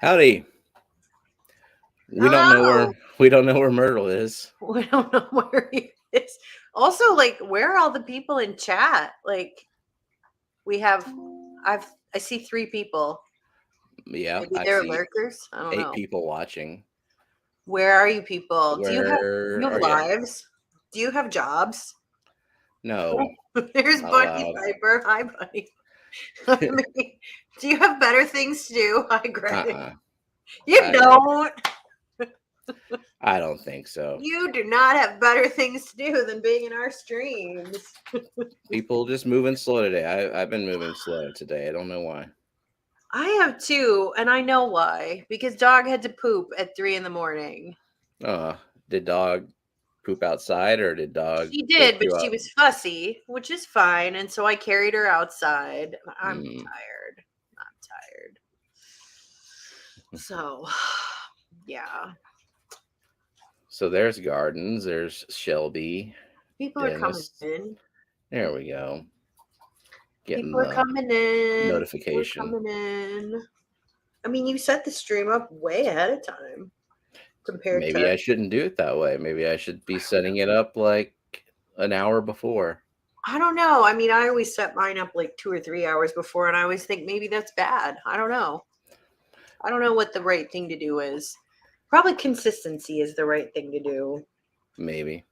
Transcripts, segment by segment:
Howdy. We don't know Hello. where Myrtle is. We don't know where he is. Also, like, where are all the people in chat? Like, I see 3 people. Yeah, Maybe I they're see lurkers. I don't 8 know. people watching. Where are you people? Do you Where have are you? lives? Do you have jobs? No, There's not Bunny allowed. Piper. Hi, Bunny. I mean, do you have better things to do? Hi, Greg. Uh-uh. You don't. I don't think so. You do not have better things to do than being in our streams. People just moving slow today. I've been moving slow today. I don't know why. I have 2, and I know why. Because dog had to poop at 3 in the morning. Did dog poop outside or did dog She wake did, but you she up? was fussy, which is fine. And so I carried her outside. I'm Mm. tired. I'm tired. So, yeah. So there's Gardens. There's Shelby. People Dennis. are coming in. There we go. Getting People are coming in. notification. People are coming in. I mean, you set the stream up way ahead of time. Maybe I shouldn't do it that way. Maybe I should be setting it up like an hour before. I don't know. I mean, I always set mine up like 2 or 3 hours before, and I always think maybe that's bad. I don't know. I don't know what the right thing to do is. Probably consistency is the right thing to do. Maybe.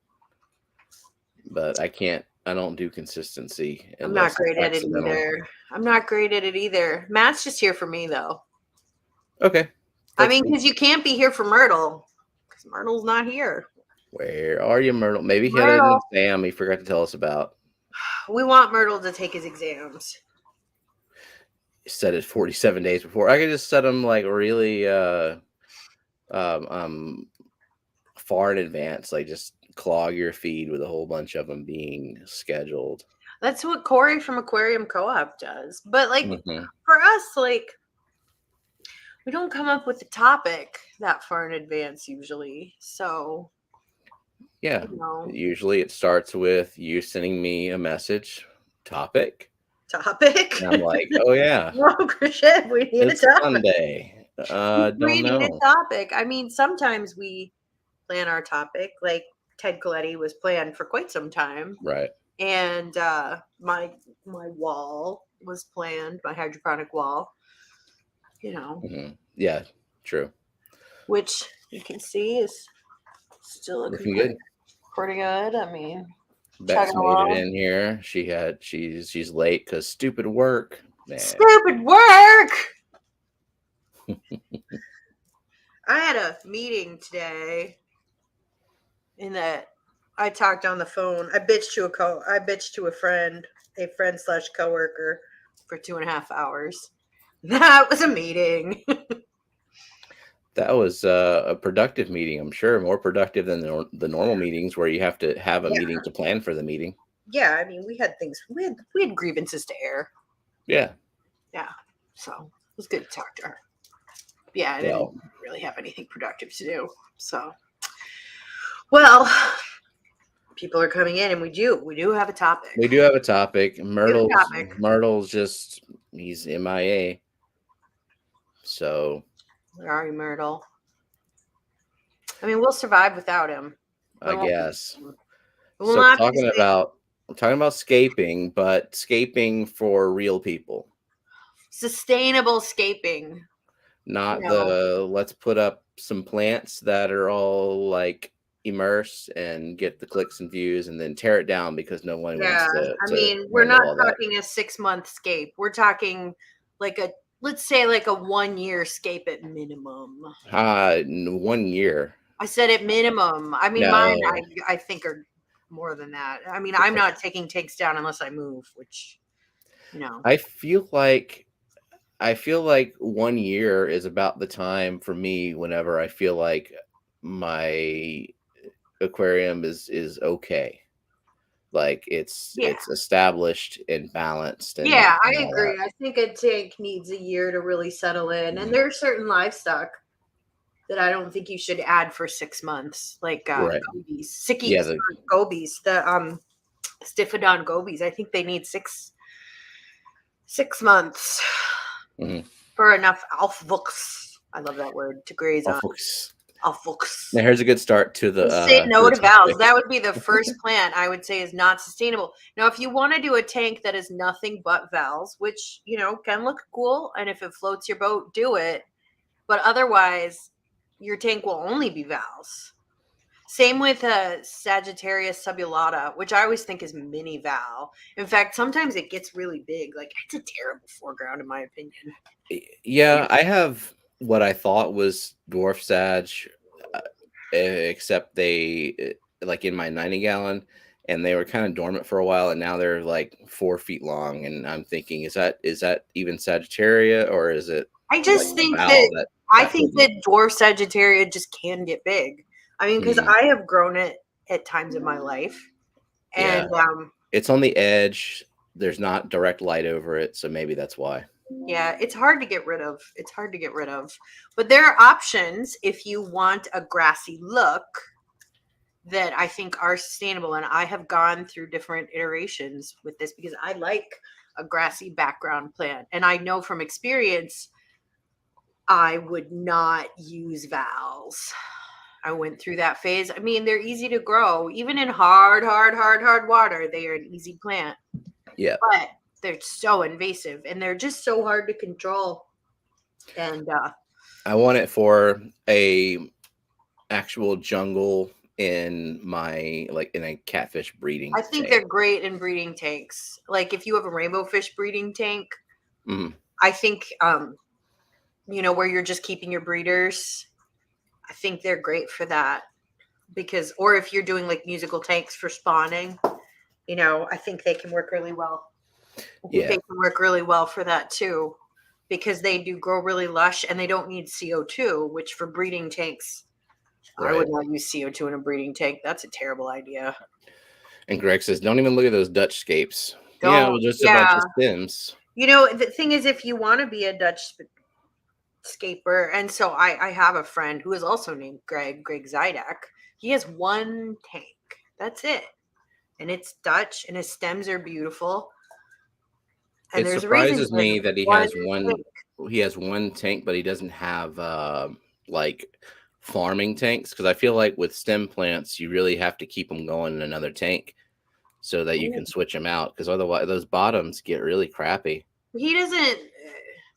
But I don't do consistency. I'm not great at it either. I'm not great at it either. Matt's just here for me, though. Okay. I mean, because you can't be here for Myrtle. Because Myrtle's not here. Where are you, Myrtle? Maybe he had an exam he forgot to tell us about. We want Myrtle to take his exams. Set it 47 days before. I could just set them like really far in advance, like just clog your feed with a whole bunch of them being scheduled. That's what Corey from Aquarium Co-op does. But like for us, like we don't come up with the topic that far in advance usually. So yeah, usually it starts with you sending me a message, topic. And I'm like, oh yeah. Oh shit, we need a topic. Sunday. We need a topic. I mean, sometimes we plan our topic. Like Ted Coletti was planned for quite some time. Right. And my wall was planned, my hydroponic wall. You know. Yeah, true. Which you can see is still looking good. Pretty good. I mean, Bex made it in here. She's late because stupid work. Man. Stupid work. I had a meeting today in that I talked on the phone. I bitched to a friend / coworker for 2.5 hours. That was a meeting. That was a productive meeting, I'm sure. More productive than the normal meetings where you have to have a meeting to plan for the meeting. Yeah, I mean, we had grievances to air. Yeah. Yeah. So it was good to talk to her. Yeah, I didn't really have anything productive to do. So, well, people are coming in, and we do have a topic. We do have a topic. Myrtle's just, he's MIA. So. Where are you, Myrtle? I mean, we'll survive without him. I guess. So I'm talking about scaping, but scaping for real people. Sustainable scaping. Not let's put up some plants that are all like immersed and get the clicks and views and then tear it down because no one wants to. I mean, we're not talking a 6-month scape. We're talking like let's say like a 1-year scape at minimum. 1 year. I said at minimum. I mean, mine I think are more than that. I mean, I'm not taking takes down unless I move, which, you know. I feel like 1 year is about the time for me whenever I feel like my aquarium is okay. Like it's established and balanced. And I agree. I think a tank needs a year to really settle in. And there are certain livestock that I don't think you should add for 6 months, like gobies, gobies, the Stiphodon gobies. I think they need 6 months for enough alpha books. I love that word, to graze on. Focus. Affix. Now here's a good start to Say no the to vowels. topic. That would be the first plant I would say is not sustainable. Now, if you want to do a tank that is nothing but vowels, which, can look cool, and if it floats your boat, do it. But otherwise, your tank will only be vowels. Same with Sagittarius subulata, which I always think is mini val. In fact, sometimes it gets really big. Like, it's a terrible foreground, in my opinion. Yeah, I have what I thought was dwarf sag, uh, except they like in my 90 gallon, and they were kind of dormant for a while, and now they're like 4 feet long. And I'm thinking, is that even Sagittaria, or is it I like just a think vowel that that I got think hidden? that dwarf Sagittaria just can get big. I mean, because Hmm, I have grown it at times in my life, yeah, and it's on the edge. There's not direct light over it, so maybe that's why. yeah, it's hard to get rid of. It's hard to get rid of. But there are options if you want a grassy look that I think are sustainable. And I have gone through different iterations with this because I like a grassy background plant. And I know from experience, I would not use vowels. I went through that phase. I mean, they're easy to grow. Even in hard water, they are an easy plant. Yeah, But they're so invasive and they're just so hard to control. And I want it for a actual jungle in my like in a catfish breeding I think tank. they're great in breeding tanks. Like if you have a rainbow fish breeding tank, Mhm. I think where you're just keeping your breeders, I think they're great for that. Because or if you're doing like musical tanks for spawning, I think they can work really well. I think they Yeah, can work really well for that too. Because they do grow really lush and they don't need CO2, which for breeding tanks, I right. would not use CO2 in a breeding tank. That's a terrible idea. And Greg says, "Don't even look at those Dutch scapes." Yeah, Don't, well, just a bunch yeah. of stems. The thing is, if you want to be a Dutch scaper, and so I have a friend who is also named Greg Zydak. He has one tank. That's it. And it's Dutch, and his stems are beautiful. And It there's a reason surprises he has me that he one has one. tank. He has one tank, but he doesn't have like farming tanks. Because I feel like with stem plants, you really have to keep them going in another tank so that you can switch them out. Because otherwise, those bottoms get really crappy. He doesn't.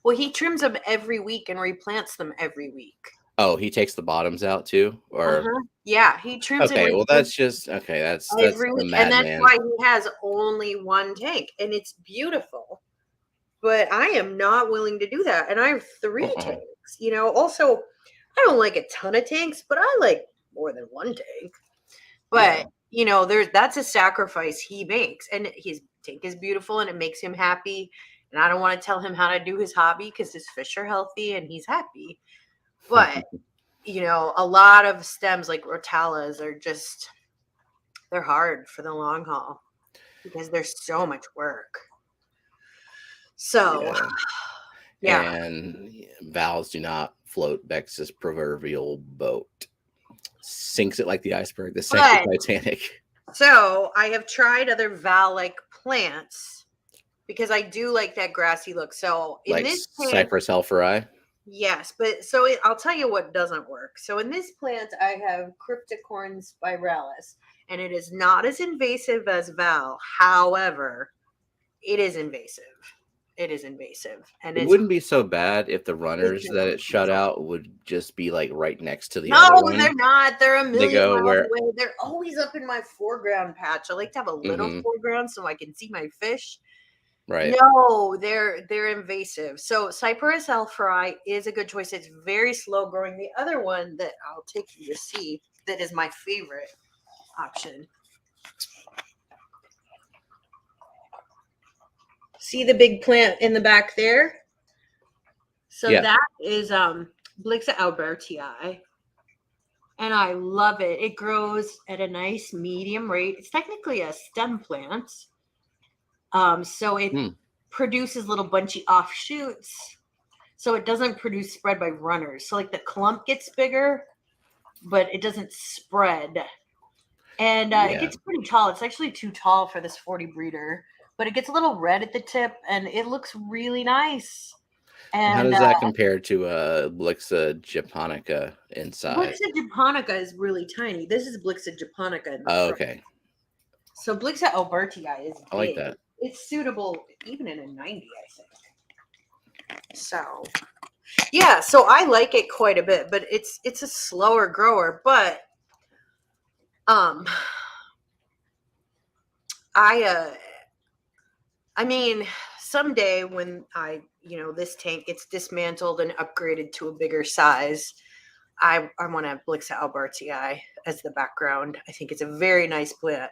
Well, he trims them every week and replants them every week. Oh, he takes the bottoms out too, or Uh-huh. Yeah, he trims and okay. Well, replants that's just okay. That's every the week, and that's madman. why he has only one tank, and it's beautiful. But I am not willing to do that, and I have 3 Uh-uh. tanks. Also, I don't like a ton of tanks, but I like more than one tank. Yeah. But there's that's a sacrifice he makes, and his tank is beautiful, and it makes him happy. And I don't want to tell him how to do his hobby because his fish are healthy and he's happy. But a lot of stems like rotalas are just they're hard for the long haul because there's so much work. So Yeah. yeah, And valves do not float Bex's proverbial boat. Sinks it like the iceberg that sank the but Titanic. so I have tried other val-like plants because I do like that grassy look. So in Like this tank, Cypress helferi. yes, but I'll tell you what doesn't work. So in this plant, I have Cryptocoryne spiralis, and it is not as invasive as val. However, it is invasive. It is invasive, and It it's wouldn't be so bad if the runners vicious that to it shut control. out would just be like right next to the No, other one. they're not. They're a They million go miles where away. They're always up in my foreground patch. I like to have a little hmm foreground so I can see my fish. right. No, they're invasive. So Cyperus alfari is a good choice. It's very slow growing. The other one that I'll take you to see that is my favorite option. See the big plant in the back there? So Yeah. that is Blixa albertii. And I love it. It grows at a nice medium rate. It's technically a stem plant. So it Hmm. produces little bunchy offshoots. So it doesn't produce spread by runners. So like the clump gets bigger, but it doesn't spread. And it Yeah. gets pretty tall. It's actually too tall for this 40 breeder, but it gets a little red at the tip and it looks really nice. How And does that compare to Blixa japonica in size? Blixa japonica is really tiny. This is Blixa japonica in the Oh, front. okay. So Blixa albertii is I like big. that. It's suitable even in a 90, I think. So yeah, so I like it quite a bit, but it's a slower grower. But um, I I mean, someday when this tank gets dismantled and upgraded to a bigger size, I want to have Blixa albertii as the background. I think it's a very nice plant.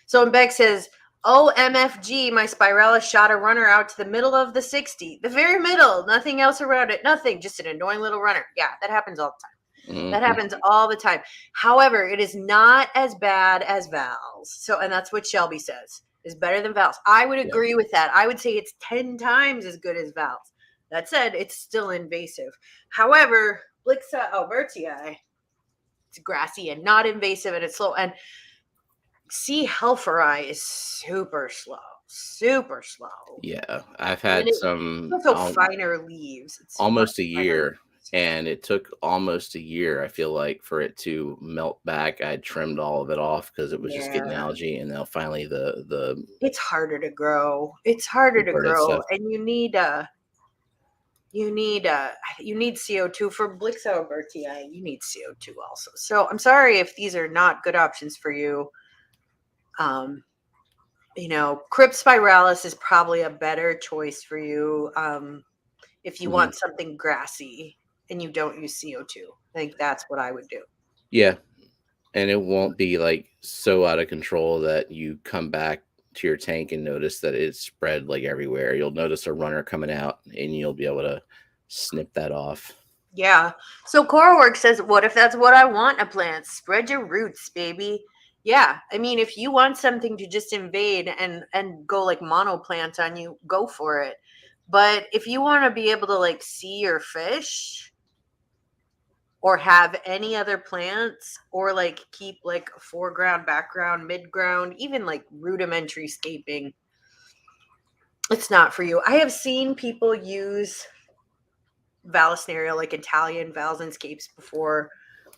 So when Beck says, "Oh, MFG, my spiralis shot a runner out to the middle of the 60, the very middle, nothing else around it, nothing, just an annoying little runner." Yeah, that happens all the time. That Hmm. happens all the time. However, it is not as bad as Val's. So, and that's what Shelby says is better than Val's. I would Yeah. agree with that. I would say it's 10 times as good as Val's. That said, it's still invasive. However, Blixa albertii, it's grassy and not invasive and it's slow. And C. helferi is super slow, super slow. Yeah. I've And had it's some also finer leaves. It's much almost a finer year, leaves. and it took almost a year, I feel like, for it to melt back. I trimmed all of it off because it was just getting Yeah. algae, and now finally the It's harder to grow. It's harder to converted grow, stuff. and you need CO2 for Blixa albertii. You need CO2 also. So I'm sorry if these are not good options for you. Um, Cryptocoryne is probably a better choice for you if you Hmm. want something grassy and you don't use CO2. I think that's what I would do. Yeah, and it won't be like so out of control that you come back to your tank and notice that it's spread like everywhere. You'll notice a runner coming out, and you'll be able to snip that off. Yeah. So Corework says, what if that's what I want in a plant? Spread your roots, baby. Yeah. I mean, if you want something to just invade and go like mono plant on you, go for it. But if you want to be able to like see your fish or have any other plants or like keep like foreground, background, midground, even like rudimentary scaping, it's not for you. I have seen people use Vallisneria, like Italian Valsenscapes before.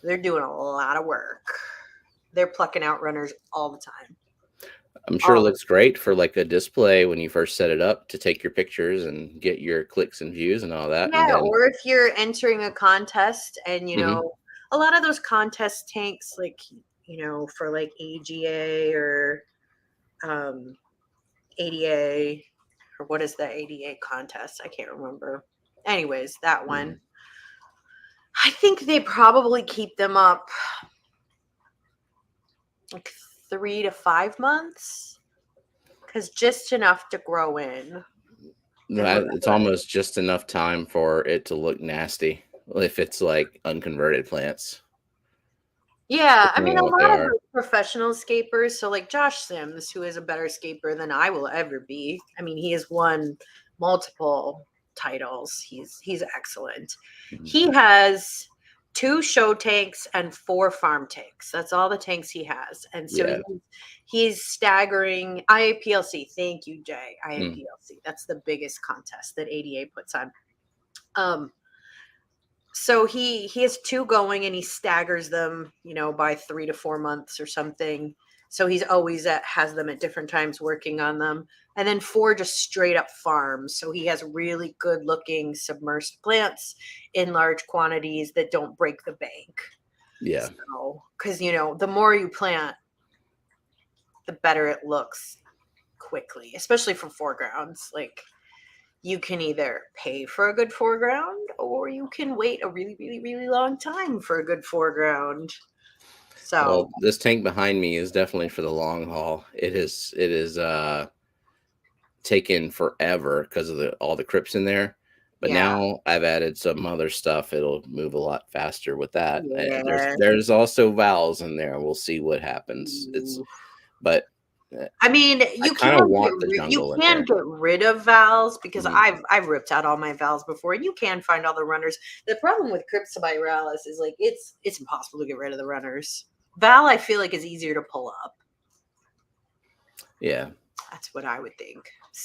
They're doing a lot of work. They're plucking out runners all the time. I'm sure it All the looks great for like a display when you first set it up to take your pictures and get your clicks and views and all that. And Yeah, then, or if you're entering a contest and mhm, a lot of those contest tanks like for like AGA or um ADA or what is the ADA contest? I can't remember. Anyways, that mhm. one. I think they probably keep them up like 3 to 5 months because just enough to grow in and look It's good. almost just enough time for it to look nasty if it's like unconverted plants, Yeah, I depending mean, on a what they lot of are. the professional scapers, so like Josh Sims, who is a better scaper than I will ever be. I mean, he has won multiple titles. He's excellent. Mhm. He has 2 show tanks and 4 farm tanks. That's all the tanks he has. And so Yeah. he's staggering IAPLC. Thank you, Jay. Mm. IAPLC. That's the biggest contest that ADA puts on. Um, so he has 2 going and he staggers them by 3 to 4 months or something, so he's always has them at different times working on them, and then 4 just straight up farms, so he has really good looking submersed plants in large quantities that don't break the bank. Yeah. So because the more you plant, the better it looks quickly, especially for foregrounds. Like, you can either pay for a good foreground or you can wait a really, really, really long time for a good foreground. Well, So, this tank behind me is definitely for the long haul. It is taken forever because of the all the crypts in there. But yeah. now I've added some other stuff. It'll move a lot faster with that. And there's Yeah. there's also vowels in there. We'll see what happens. It's Ooh. but I mean, I kind of want the you jungle in can there. get rid of vowels because Mhm. I've ripped out all my vowels before. You can find all the runners. The problem with Cryptocoryne is like it's impossible to get rid of the runners. Val, I feel like, is easier to pull up. Yeah. That's what I would think.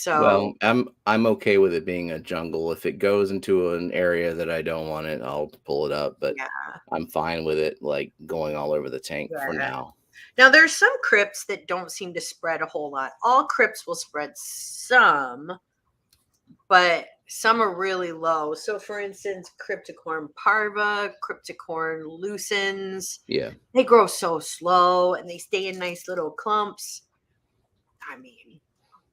Well, So, I'm okay with it being a jungle. If it goes into an area that I don't want it, I'll pull it up, but yeah, I'm fine with it like going all over the tank for yeah. now. Now there's some crypts that don't seem to spread a whole lot. All crypts will spread some, but some are really low. So for instance, Cryptocoryne parva, Cryptocoryne lucens, Yeah. they grow so slow and they stay in nice little clumps. I mean,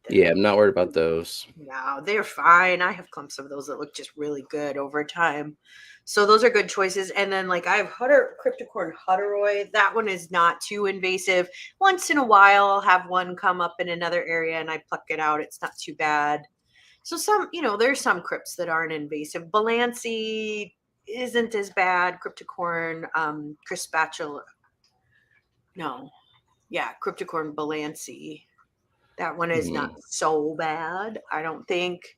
Yeah, they're I'm not worried about those. no, they're fine. I have clumps of those that look just really good over time. So those are good choices. And then like I have Cryptocoryne hutteroi. That one is not too invasive. Once in a while I'll have one come up in another area and I pluck it out. It's not too bad. So some, there's some crypts that aren't invasive. Balancy isn't as bad. Cryptocoryne, crispatula. No. Yeah, Cryptocoryne balancy. That one is not Mhm. so bad, I don't think.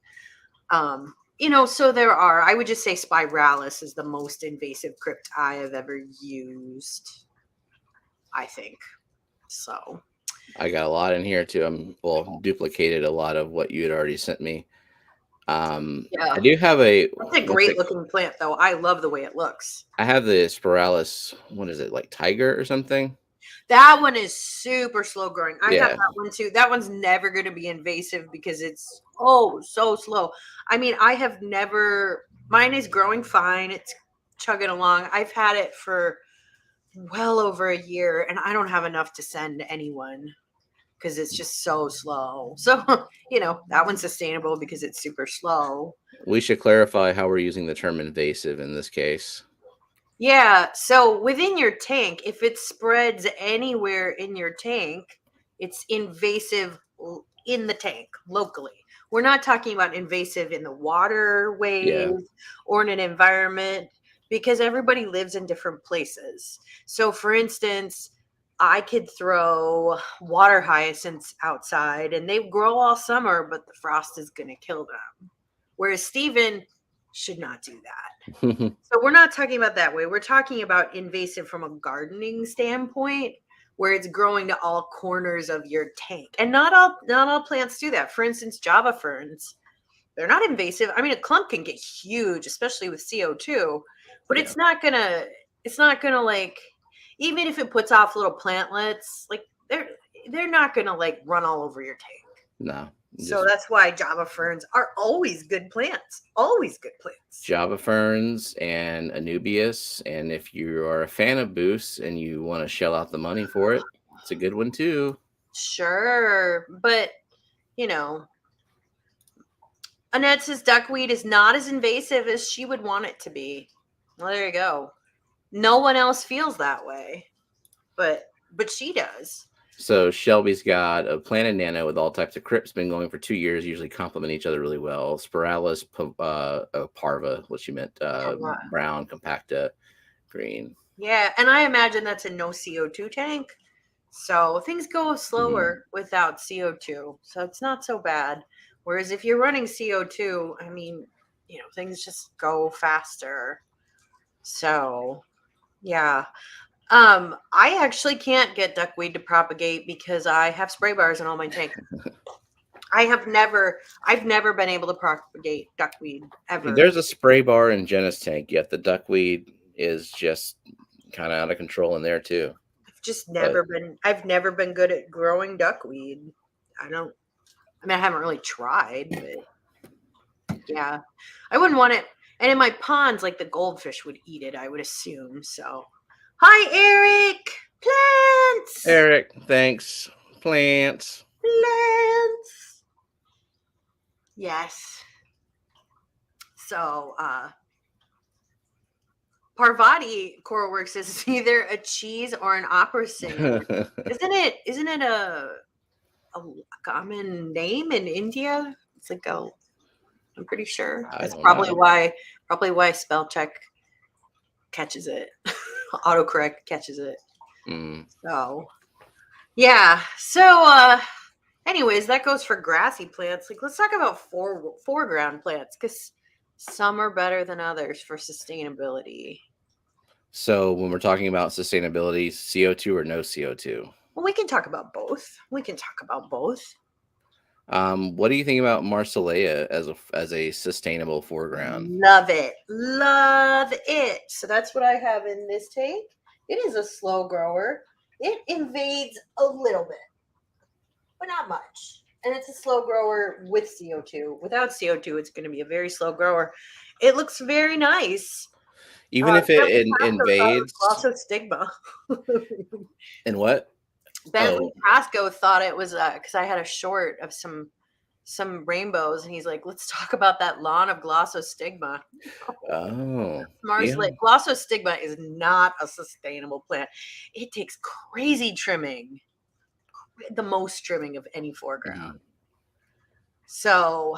So there are, I would just say spiralis is the most invasive crypt I have ever used, I think. So I got a lot in here too. Duplicated a lot of what you had already sent me. yeah, I do have that's a great looking plant though. I love the way it looks. I have the spiralis. What is it, like tiger or something? That one is super slow growing. I have Yeah, that one too. That one's never going to be invasive because it's so slow. I mean, I have never, mine is growing fine. It's chugging along. I've had it for well over a year and I don't have enough to send anyone because it's just so slow. So, that one's sustainable because it's super slow. we should clarify how we're using the term invasive in this case. Yeah. So within your tank, if it spreads anywhere in your tank, it's invasive in the tank locally. We're not talking about invasive in the Yeah. waterways or in an environment because everybody lives in different places. So, for instance, I could throw water hyacinths outside and they grow all summer, but the frost is going to kill them. Whereas Steven should not do that. So we're not talking about that way. We're talking about invasive from a gardening standpoint where it's growing to all corners of your tank. And not all plants do that. For instance, Java ferns, they're not invasive. I mean, a clump can get huge, especially with CO2, but Yeah. it's not gonna like, even if it puts off little plantlets, like they're not gonna like run all over your tank. No, So just that's why Java ferns are always good plants. Always good plants. Java ferns and Anubias. And if you are a fan of Boost and you want to shell out the money for it, it's a good one too. Sure, but you know, Annette says duckweed is not as invasive as she would want it to be. Well, there you go. No one else feels that way, but she does. So Shelby's got a planted nano with all types of crypts, been going for 2 years, usually complement each other really well. Spiralis, parva, what she meant, brown, compacta, green. Yeah, and I imagine that's a no CO2 tank. So things go Mhm. slower without CO2. So it's not so bad. Whereas if you're running CO2, I mean, things just go faster. So, yeah. I actually can't get duckweed to propagate because I have spray bars in all my tank. I've never been able to propagate duckweed ever. There's a spray bar in Jenna's tank, yet the duckweed is just kind of out of control in there too. But I've never been good at growing duckweed. I don't, I mean, I haven't really tried, but yeah, I wouldn't want it. And in my ponds, like the goldfish would eat it, I would assume. So, hi, Eric. Plants, Eric, thanks. Plants. plants. Yes. So, Parvati Coralworks is either a cheese or an opera singer. Isn't it a common name in India? It's like I'm pretty sure. I That's don't know. probably why spell check catches it. Autocorrect catches it. Mm. So yeah. So anyways, that goes for grassy plants. Like let's talk about foreground plants because some are better than others for sustainability. So when we're talking about sustainability, CO2 or no CO2? Well, we can talk about both. We can talk about both. What do you think about Marsilea as a sustainable foreground? Love it. Love it. So that's what I have in this tank. It is a slow grower. It invades a little bit, but not much. And it's a slow grower with CO2. Without CO2, it's going to be a very slow grower. It looks very nice. Even if it Bentley Pasco thought it invades was glossostigma. and what? Bentley Oh, Pasco thought it was because I had a short of some rainbows, and he's like, "Let's talk about that lawn of glossostigma." oh, Mars yeah. like glossostigma is not a sustainable plant. It takes crazy trimming, the most trimming of any foreground. Mhm. So,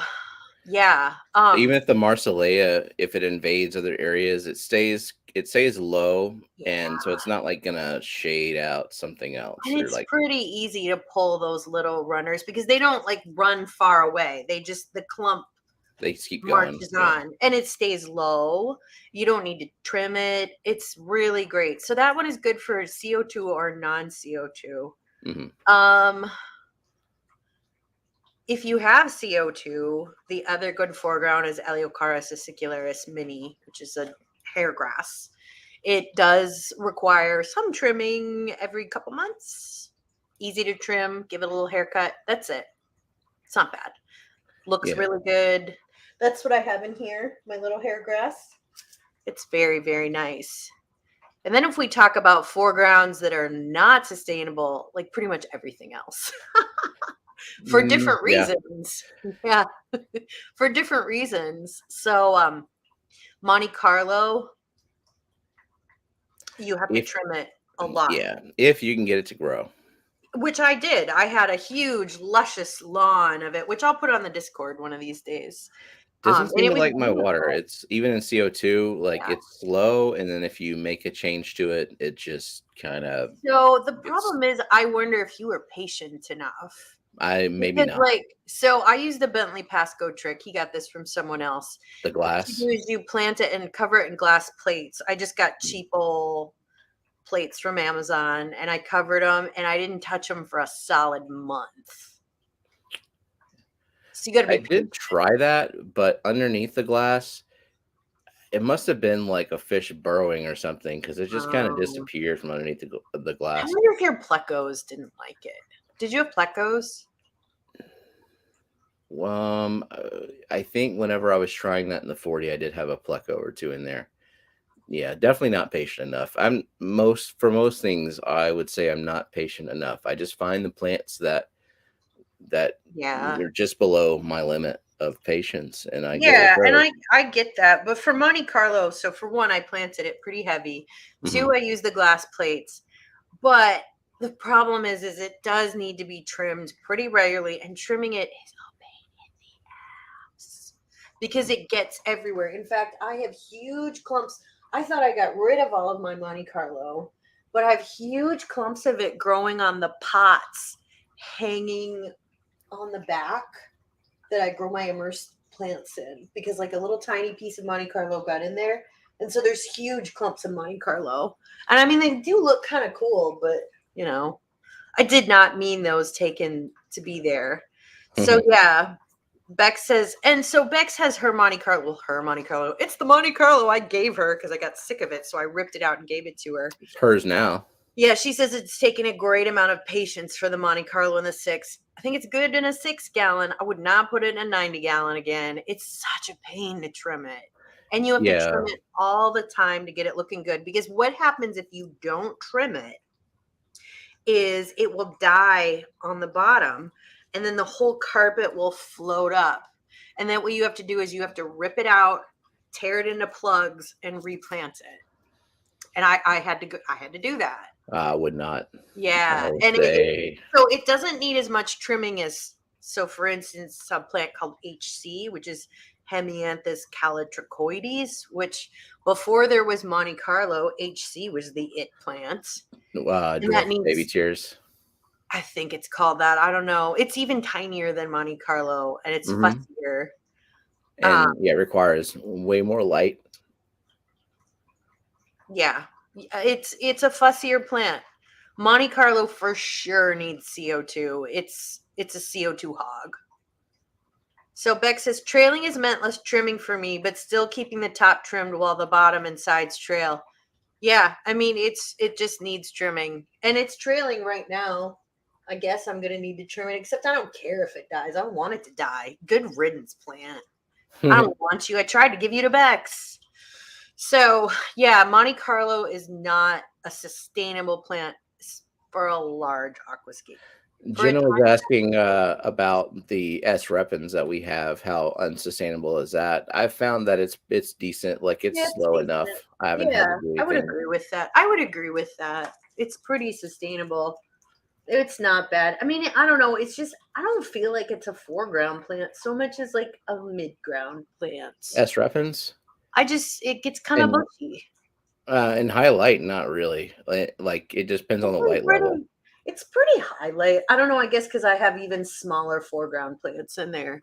yeah. Even if the Marsilea, if it invades other areas, it stays low, Yeah. and so it's not like gonna shade out something else And or it's like pretty easy to pull those little runners because they don't like run far away. They just the clump they just keep going. marches Yeah. on and it stays low. You don't need to trim it. It's really great. So that one is good for CO2 or non-CO2. Hmm. Um if you have CO2, the other good foreground is Eleocharis acicularis mini, which is a hair grass. It does require some trimming every couple months. Easy to trim, give it a little haircut. That's it. It's not bad. Looks Yeah. really good. That's what I have in here, my little hair grass. It's very, very nice. And then if we talk about foregrounds that are not sustainable, like pretty much everything else for different Yeah. reasons. Yeah. For different reasons. So Monte Carlo, you have to If trim it a lot. yeah, if you can get it to grow. Which I did. I had a huge, luscious lawn of it, which I'll put on the Discord one of these days. Doesn't And seem it to was like my water. beautiful. It's even in CO2, like Yeah. it's slow, and then if you make a change to it, it just kind of So the gets. problem is, I wonder if you were patient enough. I maybe Because, not like, so I used the Bentley Pasco trick. He got this from someone else. the What you glass. do is you plant it and cover it in glass plates. I just got Mm. cheap old plates from Amazon and I covered them and I didn't touch them for a solid month. So you got to I be did patient. try that, but underneath the glass, it must have been like a fish burrowing or something because it just kind of Um, disappeared from underneath the I glass. wonder if your plecos didn't like it. Did you have plecos? I think whenever I was trying that in the 40, I did have a pleco or two in there. Yeah, definitely not patient enough. For most things, I would say I'm not patient enough. I just find the plants that Yeah. they're just below my limit of patience, and I give it a Yeah, and go. I get that, but for Monte Carlo, so for one, I planted it pretty heavy. Hmm. Two, I used the glass plates. But the problem is it does need to be trimmed pretty regularly, and trimming it is a pain in the ass because it gets everywhere. In fact, I have huge clumps. I thought I got rid of all of my Monte Carlo, but I have huge clumps of it growing on the pots hanging on the back that I grow my immersed plants in because like a little tiny piece of Monte Carlo got in there. And so there's huge clumps of Monte Carlo. And I mean, they do look kind of cool, but you know, I did not mean those taken to be there. So yeah, Bex says, and so Bex has her Monte Carlo. Well, her Monte Carlo. It's the Monte Carlo I gave her because I got sick of it. So I ripped it out and gave it to her. It's hers now. Yeah, she says it's taken a great amount of patience for the Monte Carlo in the six. I think it's good in a 6 gallon. I would not put it in a 90 gallon again. It's such a pain to trim it. And you have to trim Yeah, it all the time to get it looking good because what happens if you don't trim it is it will die on the bottom and then the whole carpet will float up. And then what you have to do is you have to rip it out, tear it into plugs, and replant it. And I had to go, I had to do that. I would not. I Yeah, would and say, so it doesn't need as much trimming as so. For instance, a plant called HC, which is Hemianthus calitricoides, which before there was Monte Carlo, HC was the it plant, and that dwarf baby needs. tears. I think it's called that. I don't know. It's even tinier than Monte Carlo, and it's Hmm. fussier. Uh, And yeah, it requires way more light. yeah, it's a fussier plant. Monte Carlo for sure needs CO2. It's a CO2 hog. So Beck says trailing is meant less trimming for me, but still keeping the top trimmed while the bottom and sides trail. Yeah, I mean it just needs trimming. And it's trailing right now. I guess I'm gonna need to trim it, except I don't care if it dies. I don't want it to die. Good riddance, plant. I don't want you. I tried to give you to Bex. So yeah, Monte Carlo is not a sustainable plant for a large aquascape. For a Jenna was tiny, asking about the S repens that we have. How unsustainable is that? I've found that it's decent. Like it's yeah, it's slow decent. enough. I haven't had to Yeah, do I would anything. agree with that. I would agree with that. It's pretty sustainable. It's not bad. I mean, I don't know. It's just I don't feel like it's a foreground plant so much as like a mid-ground plant. S repens I just it gets kind of and bushy. highlight, not really. Like it just depends on It's the pretty, light level. it's pretty highlight. I don't know. I guess because I have even smaller foreground plants in there.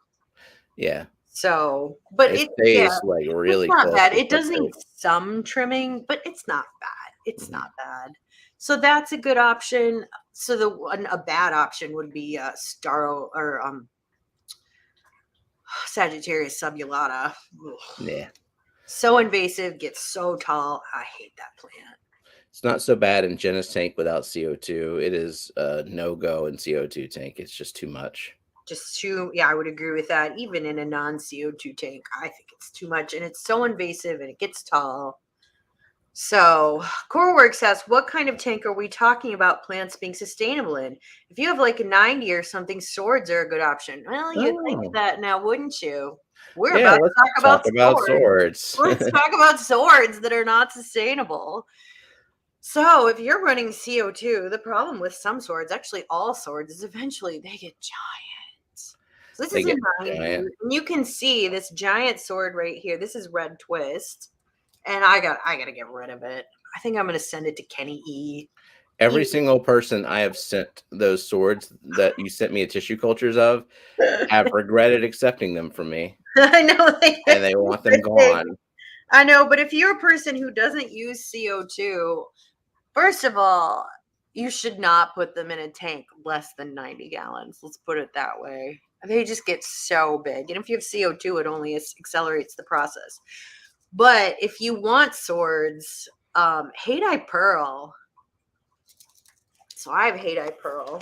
Yeah, So, but it yeah, stays like it's really not close bad. to It does need substrate. some trimming, but it's not bad. It's Mhm. not bad. So that's a good option. So a bad option would be Staro or Sagittarius subulata. Ugh. Yeah, So invasive, gets so tall. I hate that plant. it's not so bad in Jenna's tank without CO2. It is a no go in CO2 tank. It's just too much. Just too, yeah, I would agree with that. Even in a non CO2 tank, I think it's too much, and it's so invasive, and it gets tall. So, CoreWorks asks, what kind of tank are we talking about plants being sustainable in? If you have like a 90 or something, swords are a good option. Well, you'd think Oh, that now, wouldn't you? We're yeah. about Let's to talk talk about about swords. swords. Let's talk about swords that are not sustainable. So, if you're running CO2, the problem with some swords, actually all swords, is eventually they get giant. So, this They is a get 90. giant. And you can see this giant sword right here. This is Red Twist. And I gotta get rid of it. I think I'm gonna send it to Kenny E. Every single person I have sent those swords that you sent me a tissue cultures of have regretted accepting them from me, I know and they want them gone. I know, but if you're a person who doesn't use CO2, first of all, you should not put them in a tank less than 90 gallons. Let's put it that way. They just get so big. And if you have CO2, it only accelerates the process. But if you want swords, Haydai Pearl. So I have Haydai Pearl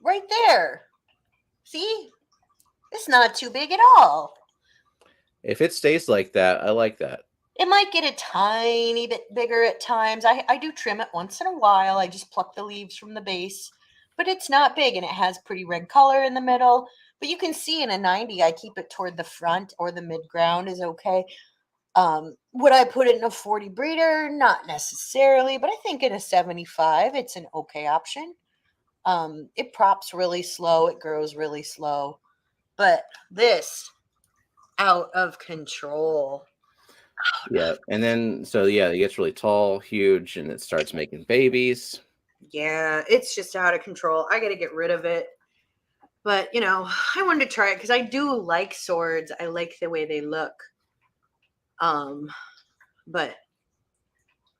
right there. See? It's not too big at all. If it stays like that, I like that. It might get a tiny bit bigger at times. I do trim it once in a while. I just pluck the leaves from the base, but it's not big and it has pretty red color in the middle. But you can see in a 90, I keep it toward the front or the mid ground is okay. Would I put it in a 40 breeder? Not necessarily, but I think in a 75, it's an okay option. It props really slow, it grows really slow. But this out of control. Yeah, and then so yeah, it gets really tall, huge, and it starts making babies. Yeah, it's just out of control. I got to get rid of it. But, I wanted to try it because I do like swords. I like the way they look. Um, but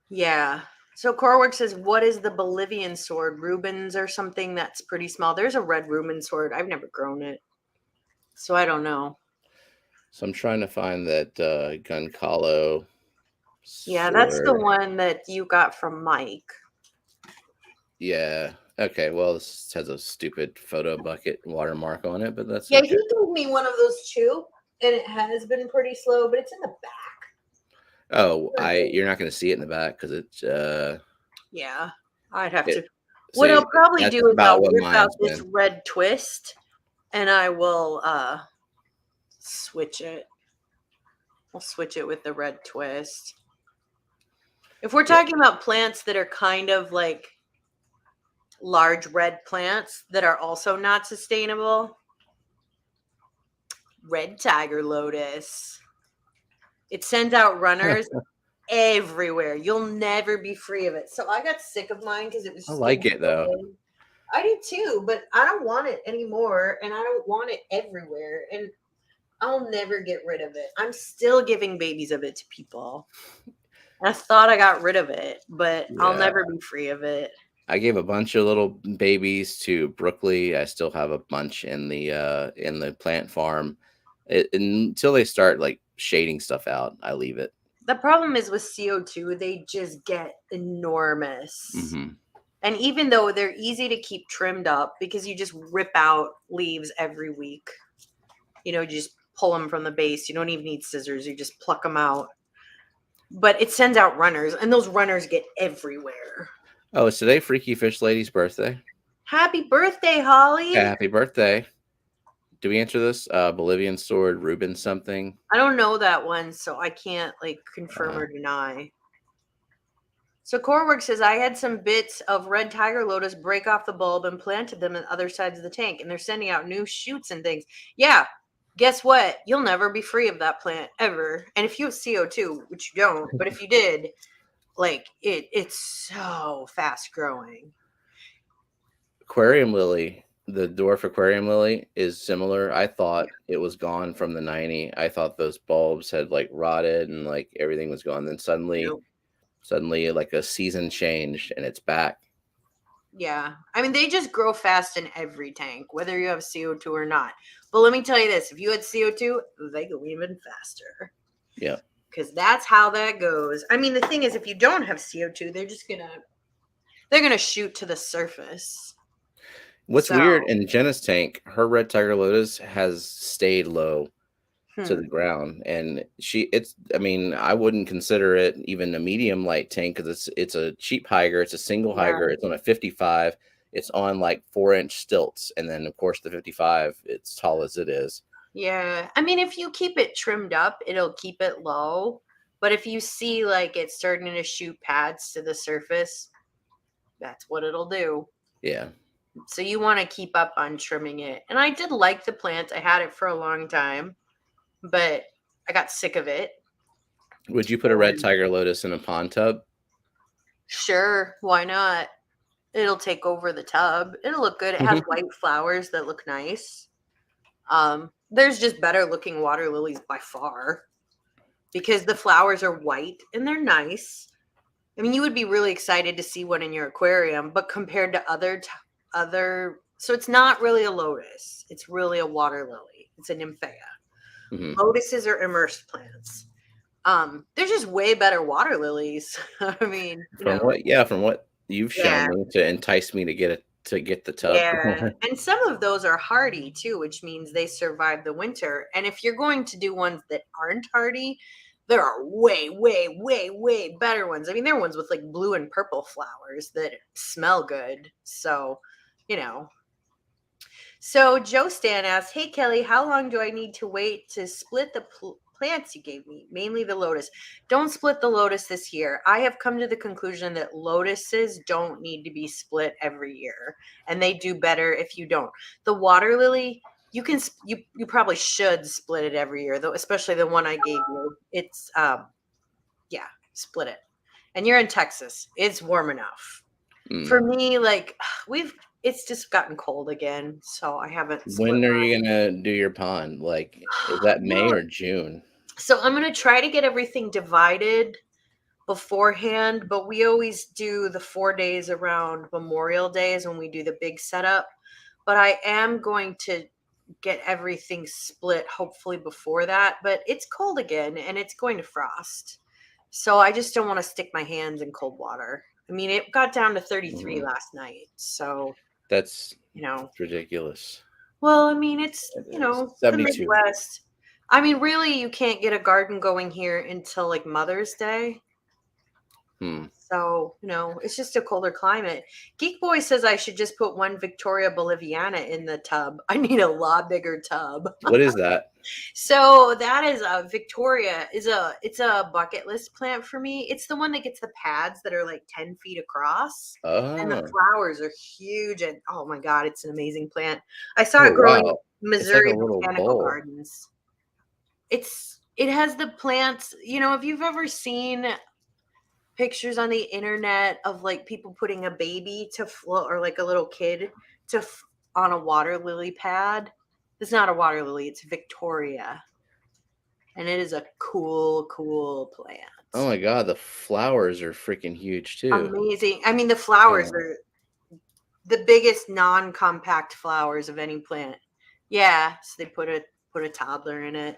yeah. So Corwork says, what is the Bolivian sword? Rubens or something that's pretty small. There's a red Reuben sword. I've never grown it. So I don't know. So I'm trying to find that Goncalo Yeah, that's the sword. one that you got from Mike. Yeah. Okay. Well, this has a stupid photo bucket watermark on it, but that's Yeah, he okay. gave me one of those too, and it has been pretty slow, but it's in the back. Oh, you're not going to see it in the back because it's Yeah, I'd have it. to. What See, I'll probably that's do is about I'll what rip out mine's this been. red twist and I will switch it. I'll switch it with the red twist. If we're Yeah. talking about plants that are kind of like large red plants that are also not sustainable, red tiger lotus. It sends out runners everywhere. You'll never be free of it. So I got sick of mine because it was I just getting like it so though. big. I do too, but I don't want it anymore and I don't want it everywhere. And I'll never get rid of it. I'm still giving babies of it to people. I thought I got rid of it, but I'll Yeah. never be free of it. I gave a bunch of little babies to Brookley. I still have a bunch in the plant farm. Until they start like shading stuff out, I leave it. The problem is with CO2, they just get enormous. Hmm. And even though they're easy to keep trimmed up because you just rip out leaves every week, you just pull them from the base. You don't even need scissors, you just pluck them out. But it sends out runners, and those runners get everywhere. Oh, is today Freaky Fish Lady's birthday? Happy birthday, Holly. Happy birthday! Do we answer this? Bolivian sword, Reuben something. I don't know that one, so I can't like confirm Uh, or deny. So Corework says I had some bits of red tiger lotus break off the bulb and planted them on other sides of the tank, and they're sending out new shoots and things. Yeah, guess what? You'll never be free of that plant ever. And if you have CO2, which you don't, but if you did, like it's so fast growing. aquarium lily, the dwarf aquarium lily is similar. I thought it was gone from the 90. I thought those bulbs had like rotted and like everything was gone. Then Nope. suddenly like a season changed and it's back. Yeah. I mean, they just grow fast in every tank, whether you have CO2 or not. But let me tell you this, if you had CO2, they go even faster. Yeah. Because that's how that goes. I mean, the thing is, if you don't have CO2, they're gonna shoot to the surface. What's So, weird in Jenna's tank, her red tiger lotus has stayed low to the hmm, ground, and it's. I mean, I wouldn't consider it even a medium light tank because it's a cheap Higer. It's a single yeah, Higer. It's on a 55. It's on like 4-inch stilts, and then of course the 55. It's tall as it is. yeah. I mean, if you keep it trimmed up, it'll keep it low. But if you see like it's starting to shoot pads to the surface, that's what it'll do. Yeah. So you want to keep up on trimming it. And I did like the plant. I had it for a long time, but I got sick of it. Would you put a red And tiger lotus in a pond tub? sure, why not? It'll take over the tub. It'll look good. It has white flowers that look nice. There's just better looking water lilies by far because the flowers are white and they're nice. I mean, you would be really excited to see one in your aquarium, but compared to other, so it's not really a lotus. It's really a water lily. It's a nymphea. Hmm. Lotuses are immersed plants. They're just way better water lilies. I mean, From what you've shown yeah, me to entice me to get the tub. yeah. And some of those are hardy too, which means they survive the winter. And if you're going to do ones that aren't hardy, there are way, way, way, way better ones. I mean, there are ones with like blue and purple flowers that smell good. So, you know. So Joe Stan asks, "Hey Kelly, how long do I need to wait to split the plants you gave me? Mainly the lotus. Don't split the lotus this year. I have come to the conclusion that lotuses don't need to be split every year, and they do better if you don't. The water lily, you probably should split it every year, though, especially the one I gave you. It's yeah, split it. And you're in Texas. It's warm enough. Mm. For me, like it's just gotten cold again, so I haven't split When are mine. you gonna do your pond? Like, is that May Well, or June? so I'm gonna try to get everything divided beforehand, but we always do the 4 days around Memorial Day is when we do the big setup. But I am going to get everything split hopefully before that. But it's cold again and it's going to frost. So I just don't want to stick my hands in cold water. I mean, it got down to 33 Mhm. last night. So, That's you know, ridiculous. well, I mean, it's, It is the 72. Midwest. I mean, really, you can't get a garden going here until like Mother's Day. Hmm. So, it's just a colder climate. Geek Boy says I should just put one Victoria Boliviana in the tub. I need a lot bigger tub. What is that? So that is a Victoria it's a bucket list plant for me. It's the one that gets the pads that are like 10 feet across. And the Oh, flowers are huge and oh my god, it's an amazing plant. I saw oh it growing at wow! It's like a Missouri little Botanical bowl. Gardens. It has the plants, if you've ever seen pictures on the internet of like people putting a baby to float or like a little kid on a water lily pad. It's not a water lily, it's Victoria. And it is a cool, cool Oh plant. my god, the flowers are freaking huge too. Amazing. I mean, the flowers Yeah. are. the biggest non-compact flowers of any plant. Yeah, so they put a toddler in it.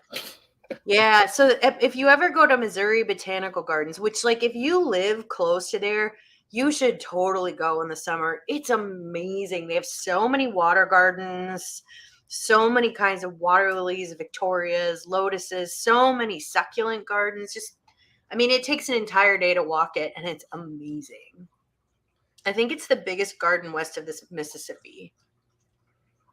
Yeah, so if you ever go to Missouri Botanical Gardens, which like if you live close to there, you should totally go in the summer. It's amazing. They have so many water gardens, so many kinds of water lilies, victorias, lotuses, so many succulent gardens. Just, I mean, it takes an entire day to walk it, and it's amazing. I think it's the biggest garden west of this Mississippi.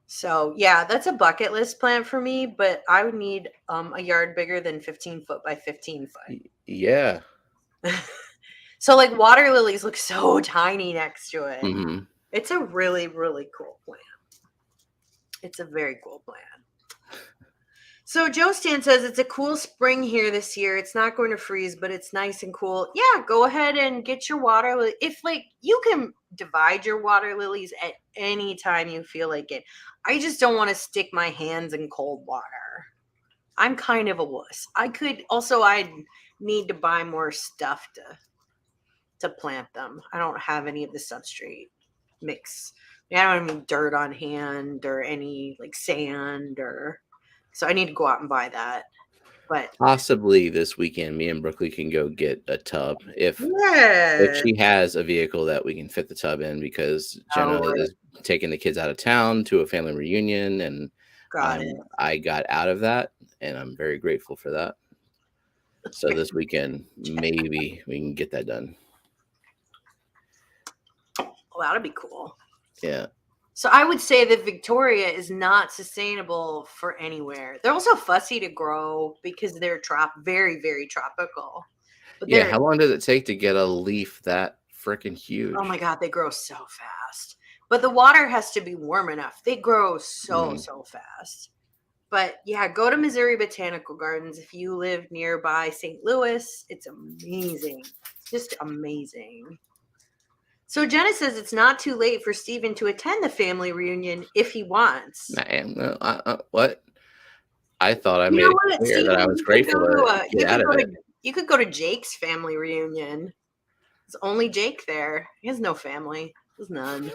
So yeah, that's a bucket list plant for me, but I would need a yard bigger than 15 foot by 15 Yeah. foot. So like water lilies look so tiny next to it. Mm-hmm. It's a really, really cool plant. It's a very cool plant. So Joe Stan says it's a cool spring here this year. It's not going to freeze, but it's nice and cool. Yeah, go ahead and get your water lily. If like you can divide your water lilies at any time you feel like it. I just don't want to stick my hands in cold water. I'm kind of a wuss. I'd need to buy more stuff to plant them. I don't have any of the substrate mix. I don't have any dirt on hand or any like sand so I need to go out and buy that. But Possibly this weekend, me and Brooklyn can go get a tub if yeah. she has a vehicle that we can fit the tub in, because Jenna is taking the kids out of town to a family reunion, and Got it. I got out of that, and I'm very grateful for that. So this weekend, maybe we can get that done. Well, that'd be cool. Yeah. So I would say that Victoria is not sustainable for anywhere. They're also fussy to grow because they're very, very tropical. But Yeah. How long does it take to get a leaf that freaking huge? Oh my God, they grow so fast. But the water has to be warm enough. They grow so fast. But yeah, go to Missouri Botanical Gardens if you live nearby St. Louis. It's amazing. Just amazing. So Jenna says it's not too late for Steven to attend the family reunion if he wants. What? I thought I made it clear Steven, that I was grateful to get out of it. You could go to Jake's family reunion. There's only Jake there. He has no family. There's none.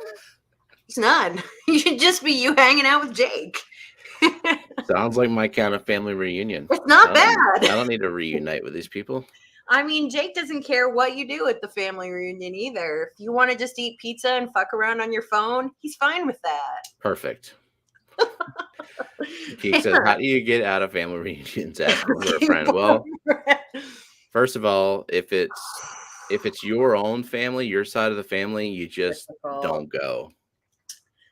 There's none. You should just be you hanging out with Jake. Sounds like my kind of family reunion. It's not bad. I don't need to reunite with these people. I mean, Jake doesn't care what you do at the family reunion either. If you want to just eat pizza and fuck around on your phone, he's fine with that. Perfect. He says, how do you get out of family reunions? Asking for a friend. Well, first of all, if it's your own family, your side of the family, you just don't go.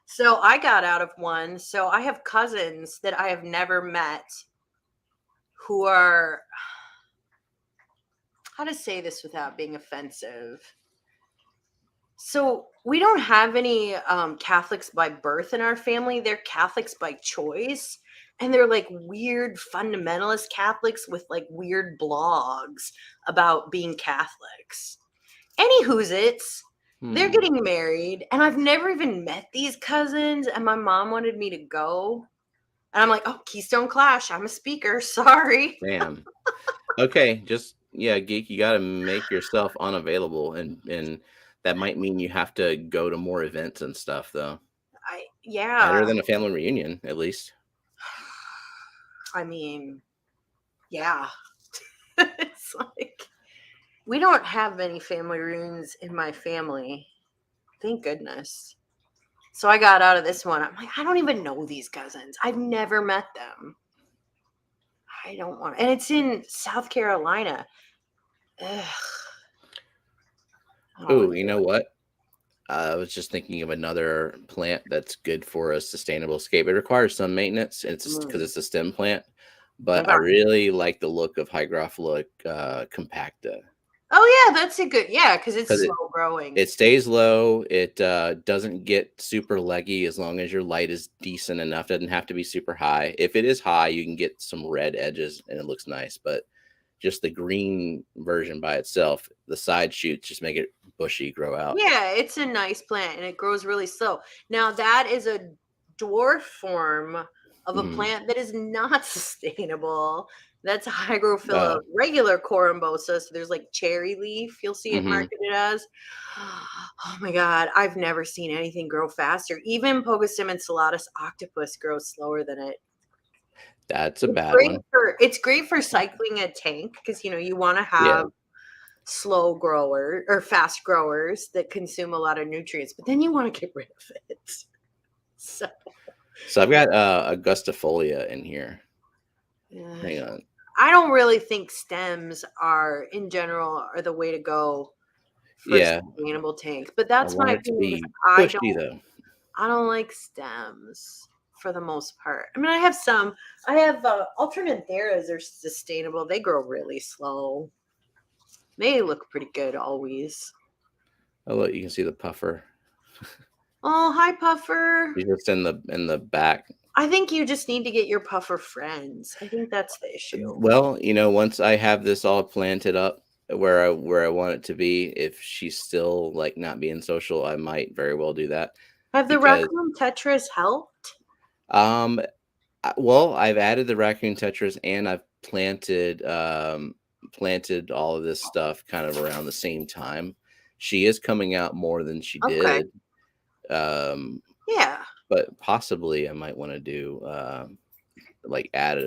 So I got out of one. So I have cousins that I have never met who are, how to say this without being offensive. So we don't have any Catholics by birth in our family. They're Catholics by choice. And they're like weird fundamentalist Catholics with like weird blogs about being Catholics. Anywho's it's. They're getting married, and I've never even met these cousins, and my mom wanted me to go. And I'm like, oh, Keystone Clash. I'm a speaker. Sorry. Damn. Okay, Geek, you got to make yourself unavailable, and that might mean you have to go to more events and stuff, though. Better than a family reunion, at least. I mean, yeah. It's like, we don't have any family reunions in my family. Thank goodness. So I got out of this one. I'm like, I don't even know these cousins. I've never met them. I don't want, and it's in South Carolina. Oh, you know what? I was just thinking of another plant that's good for a sustainable scape. It requires some maintenance. It's because it's a stem plant, but I really like the look of Hygrophila compacta. Oh yeah, that's a good, because it's slow growing. It stays low. It doesn't get super leggy as long as your light is decent enough. It doesn't have to be super high. If it is high, you can get some red edges and it looks nice, but just the green version by itself, the side shoots just make it bushy, grow out. Yeah, it's a nice plant and it grows really slow. Now that is a dwarf form of a plant that is not sustainable. That's a hygrophila Oh. regular corymbosa. So there's like cherry leaf. You'll see it Mhm. marketed as. Oh my god, I've never seen anything grow faster. Even Pocostem enceladus octopus grows slower than it. That's a bad one. It's great for cycling a tank because you want to Yeah. have slow grower or fast growers that consume a lot of nutrients, but then you want to get rid of it. So So I've got, Augustifolia in here. yeah. Hang on. I don't really think stems are in general are the way to go for Yeah, sustainable tanks, but I that's my want it to opinion because be bushy, though. I don't like stems for the most part. I mean, I have some. I have alternate theras are sustainable. They grow really slow. They look pretty good always. Oh, look, you can see the puffer. Oh, hi Puffer. He's just in the back. I think you just need to get your Puffer friends. I think that's the issue. Well, once I have this all planted up where I want it to be, if she's still, like, not being social, I might very well do that Have the because, raccoon tetras helped? um, well, I've added the raccoon tetras and I've planted all of this stuff kind of around the same time. She is coming out more than she Okay. did, um, Yeah. but possibly I might wanna do, like, add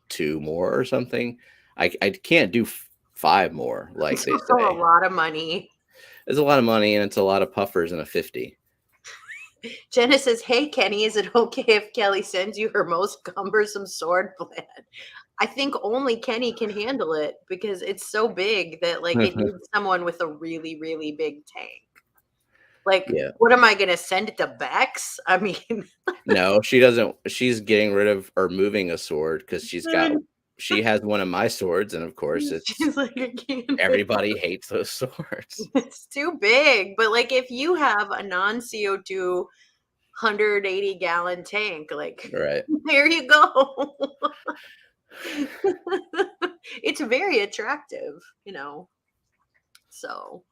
2 more or something. I can't do 5 more, like It's they also a say. lot of money. It's a lot of money, and it's a lot of puffers and a 50. Jenna says, "Hey Kenny, is it okay if Kelly sends you her most cumbersome sword plan?" I think only Kenny can handle it because it's so big that like it needs someone with a really, really big tank. Like, Yeah. what am I gonna send it to Bex? I mean, No, she doesn't. She's getting rid of or moving a sword because she has one of my swords, and of course, she's like, I can't. everybody hates those swords. It's too big. But like, if you have a non CO2 180-gallon tank, like, Right. there you go. It's very attractive. So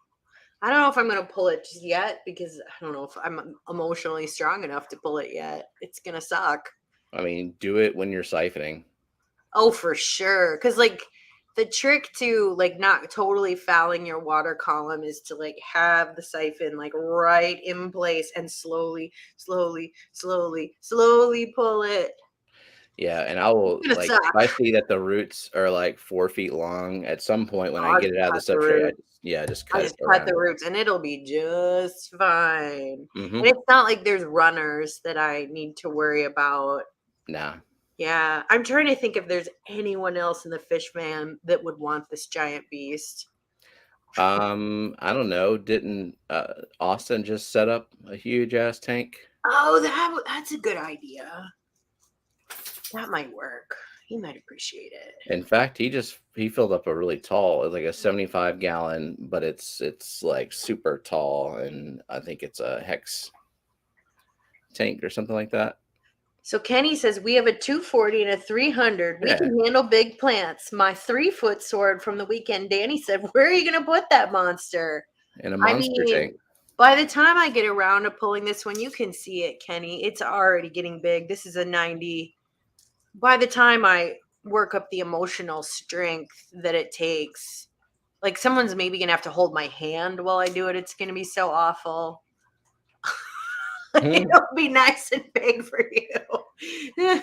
I don't know if I'm gonna pull it just yet because I don't know if I'm emotionally strong enough to pull it yet. It's gonna suck. I mean, do it when you're siphoning. Oh, for sure. Cause like the trick to like not totally fouling your water column is to like have the siphon like right in place and slowly, slowly, slowly, slowly pull it. Yeah, and I It's will, gonna like, if I suck. see that the roots are, like, 4 feet long, at some point when I I'll get just it out of cut the the substrate, root. I just I cut it just cut around the it. roots and it'll be just fine. And Mhm. it's not like there's runners that I need to worry about. Nah. Yeah, I'm trying to think if there's anyone else in the fish van that would want this giant beast. I don't know, didn't, Austin just set up a huge ass tank? Oh, that's a good idea. That might work. He might appreciate it. In fact, he filled up a really tall, it's like a 75 gallon, but it's, like, super tall, and I think it's a hex tank or something like that. So Kenny says we have a 240 and a 300. We Yeah, can handle big plants. My 3-foot sword from the weekend. Danny said, "Where are you going to put that monster?" in a I monster mean, tank. by the time I get around to pulling this one, you can see it, Kenny. It's already getting big. This is a 90. By the time I work up the emotional strength that it takes, like someone's maybe gonna have to hold my hand while I do it. It's gonna be so awful. Hmm. It'll be nice and big for you.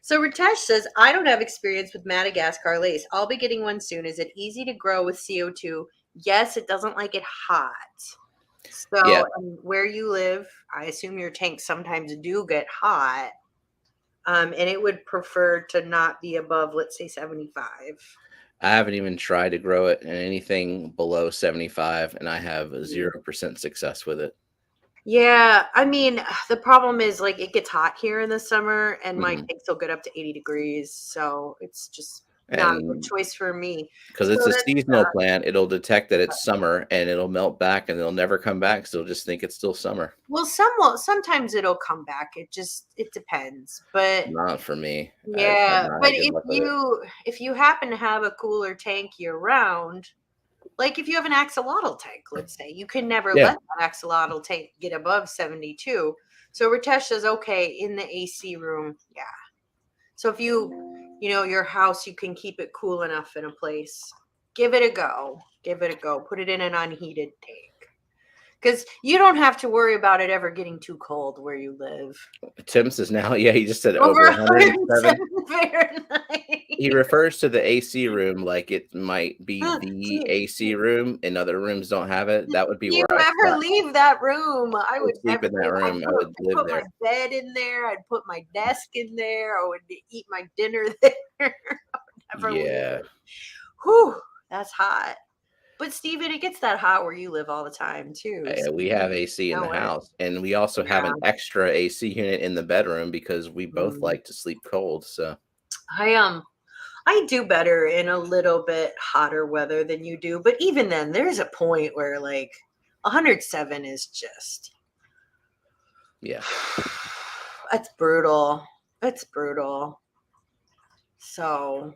So Ritesh says, I don't have experience with Madagascar lace. I'll be getting one soon. Is it easy to grow with CO2? Yes, it doesn't like it hot. Yeah, So, where you live, I assume your tanks sometimes do get hot. And it would prefer to not be above, let's say, 75. I haven't even tried to grow it in anything below 75, and I have 0% success with it. Yeah, I mean, the problem is like it gets hot here in the summer and my Mhm. tanks will get up to 80 degrees. So it's just not a good And choice for me. because So it's a that's seasonal plant, it'll detect that it's summer, and it'll melt back, and it'll never come back, so it'll just think it's still summer. well, sometimes it'll come back. It depends. But Not for me. I've yeah, not but had good luck with it. if you happen to have a cooler tank year round, like if you have an axolotl tank, let's say, you can never Yeah. let that axolotl tank get above 72. So Ritesh says, okay, in the AC room, yeah. So your house, you can keep it cool enough in a place. Give it a go. Give it a go. Put it in an unheated tank. Because you don't have to worry about it ever getting too cold where you live. Tim says now, yeah, he just said Over over 107. 107 Fahrenheit. He refers to the AC room like it might be do, the you, AC room and other rooms don't have it. That would be do where you I ever slept. leave that room? I I would would sleep never in that leave. room. I would I'd live put my there. bed in there. I'd put my desk in there. I would eat my dinner there. I would never leave Yeah. it. Whew, that's hot. But Steven, it gets that hot where you live all the time too. So We you have AC in the know it. house, and we also have Yeah. an extra AC unit in the bedroom because we both Mm. like to sleep cold. So I I do better in a little bit hotter weather than you do, but even then there's a point where like 107 is just yeah. that's brutal. It's brutal. So,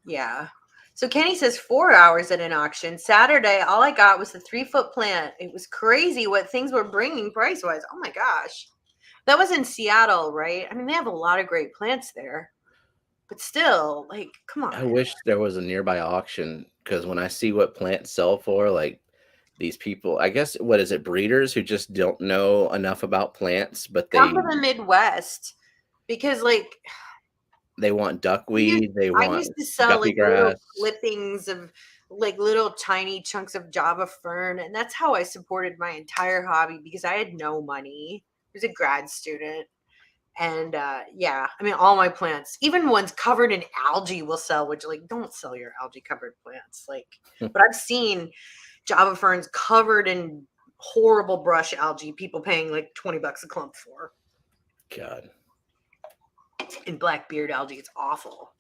yeah. So Kenny says 4 hours at an auction. Saturday, all I got was the 3-foot plant. It was crazy what things were bringing price wise. Oh my gosh. That was in Seattle, right? I mean, they have a lot of great plants there, but still, like, come I on. wish there was a nearby auction because when I see what plants sell for, like these people, I guess, what is it, breeders who just don't know enough about plants, but Come to the Midwest because, like, they want used, duckweed, they I want used to sell guppy like little grass. clippings of like little tiny chunks of Java fern, and that's how I supported my entire hobby because I had no money. I was a grad student, and yeah, I mean, all my plants, even ones covered in algae, will sell. Which, like, don't sell your algae covered plants, like. But I've seen Java ferns covered in horrible brush algae, people paying like $20 a clump for, God, and blackbeard algae. It's awful.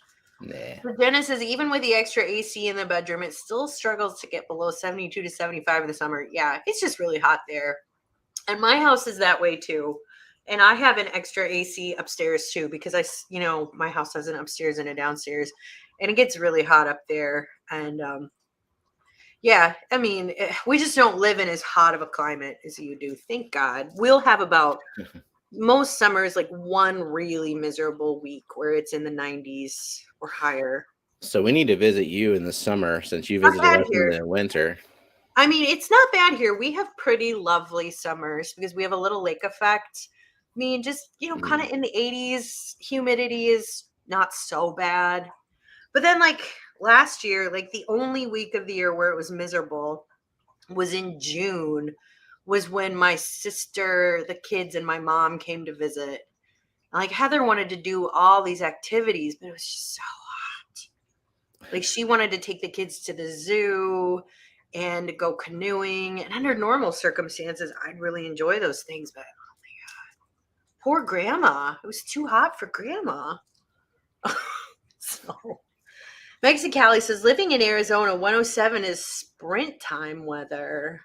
nah. But Dennis says even with the extra AC in the bedroom, it still struggles to get below 72 to 75 in the summer. Yeah, it's just really hot there. And my house is that way too. And I have an extra AC upstairs too because my house has an upstairs and a downstairs, and it gets really hot up there. And yeah, I mean, we just don't live in as hot of a climate as you do. Thank God. We'll have about most summers like one really miserable week where it's in the 90s or higher. So we need to visit you in the summer since you Not visited bad us in here. the winter. I mean, it's not bad here. We have pretty lovely summers because we have a little lake effect. I mean, just, kind Mm, of in the 80s, humidity is not so bad. But then, like last year, like the only week of the year where it was miserable was in June, was when my sister, the kids, and my mom came to visit. Like Heather wanted to do all these activities, but it was just so hot. Like she wanted to take the kids to the zoo and go canoeing. And under normal circumstances, I'd really enjoy those things. But poor grandma. It was too hot for grandma. So Mexicali says living in Arizona, 107 is sprint time weather.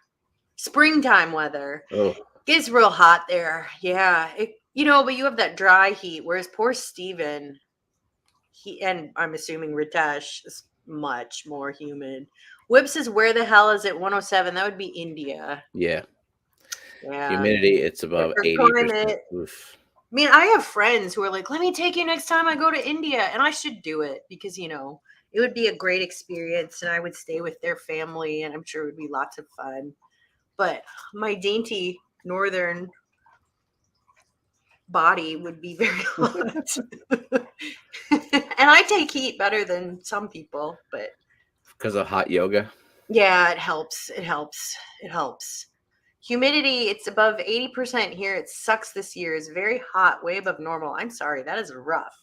Springtime weather. oh, Gets real hot there. Yeah. But you have that dry heat, whereas poor Steven, and I'm assuming Ritesh is much more humid. Whip says, where the hell is it 107? That would be India. yeah. Yeah. Humidity, it's above Different 80%. climate. Oof. I mean, I have friends who are like, let me take you next time I go to India. And I should do it because, it would be a great experience and I would stay with their family and I'm sure it would be lots of fun. But my dainty northern body would be very hot. And I take heat better than some people, but Because of hot yoga. yeah, it helps. It helps. It helps. Humidity, it's above 80% here. It sucks this year. It's very hot, way above normal. I'm sorry, that is rough.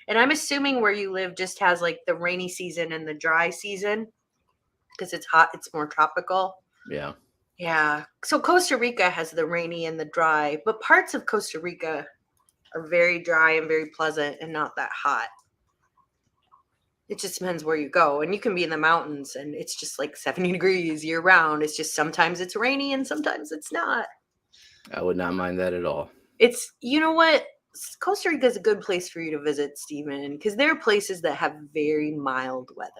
And I'm assuming where you live just has like the rainy season and the dry season because it's hot, it's more tropical. Yeah. Yeah. So Costa Rica has the rainy and the dry, but parts of Costa Rica are very dry and very pleasant and not that hot. It just depends where you go. And you can be in the mountains and it's just like 70 degrees year round. It's just sometimes it's rainy and sometimes it's not. I would not mind that at all. You know what? Costa Rica is a good place for you to visit, Stephen, because there are places that have very mild weather.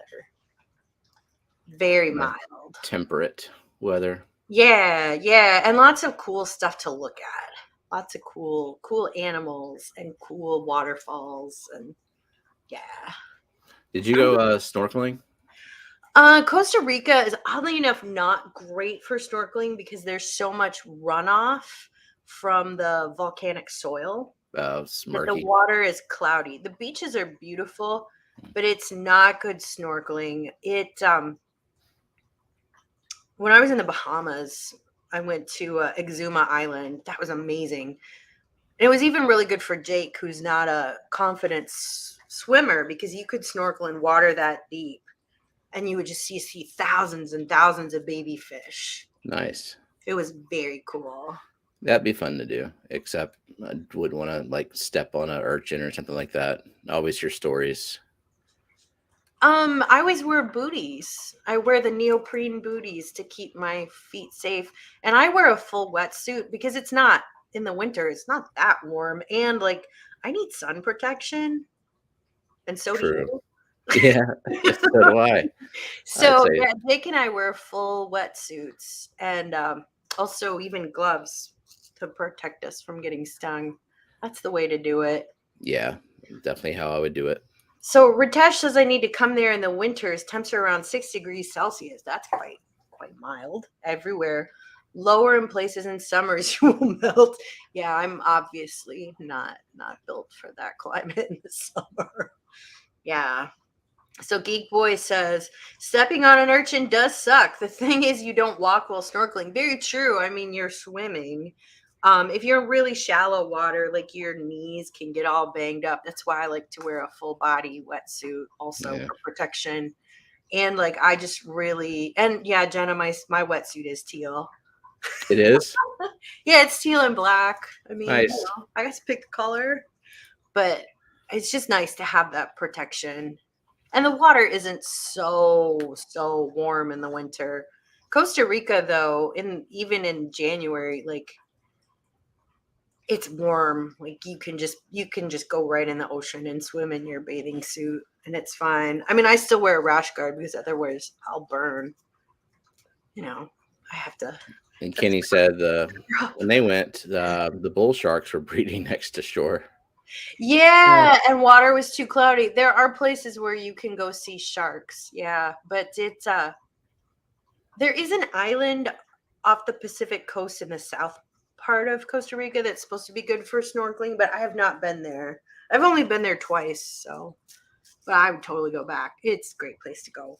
Very mild. Temperate weather. Yeah, yeah. And lots of cool stuff to look at. Lots of cool animals and cool waterfalls. And yeah. Did you go snorkeling? Costa Rica is oddly enough not great for snorkeling because there's so much runoff from the volcanic soil that the Smirky. water is cloudy. The beaches are beautiful, but it's not good snorkeling. When I was in the Bahamas, I went to Exuma Island. That was amazing. It was even really good for Jake, who's not a confident swimmer, because you could snorkel in water that deep and you would just see thousands and thousands of baby fish. Nice. It was very cool. That'd be fun to do. Except I would want to like step on an urchin or something like that. I always hear stories. I always wear booties. I wear the neoprene booties to keep my feet safe. And I wear a full wetsuit because it's not in the winter, it's not that warm. And like I need sun protection. And so do True. you. Yeah. So do I. I'd So say yeah, Jake and I wear full wetsuits and also even gloves to protect us from getting stung. That's the way to do it. yeah, definitely how I would do it. So Ritesh says I need to come there in the winters. Temps are around 6 degrees Celsius. That's quite mild everywhere. Lower in places in summers you will melt. Yeah, I'm obviously not built for that climate in the summer. Yeah. So Geek Boy says stepping on an urchin does suck. The thing is, you don't walk while snorkeling. Very true. I mean, you're swimming. If you're in really shallow water, like your knees can get all banged up. That's why I like to wear a full body wetsuit, also Yeah. for protection. And like I just really and yeah, Jenna, my wetsuit is teal. It is Yeah, it's teal and black. I mean, nice. I guess pick the color, but it's just nice to have that protection. And the water isn't so warm in the winter. Costa Rica though, even in January, like it's warm. Like you can just go right in the ocean and swim in your bathing suit and it's fine. I mean, I still wear a rash guard because otherwise I'll burn. You know, I have to. And That's Kenny said rough. when they went, the bull sharks were breeding next to shore. Yeah. Yeah, and water was too cloudy. There are places where you can go see sharks. Yeah, but it's there is an island off the Pacific coast in the south part of Costa Rica that's supposed to be good for snorkeling, but I have not been there. I've only been there twice, so but I would totally go back. It's a great place to go.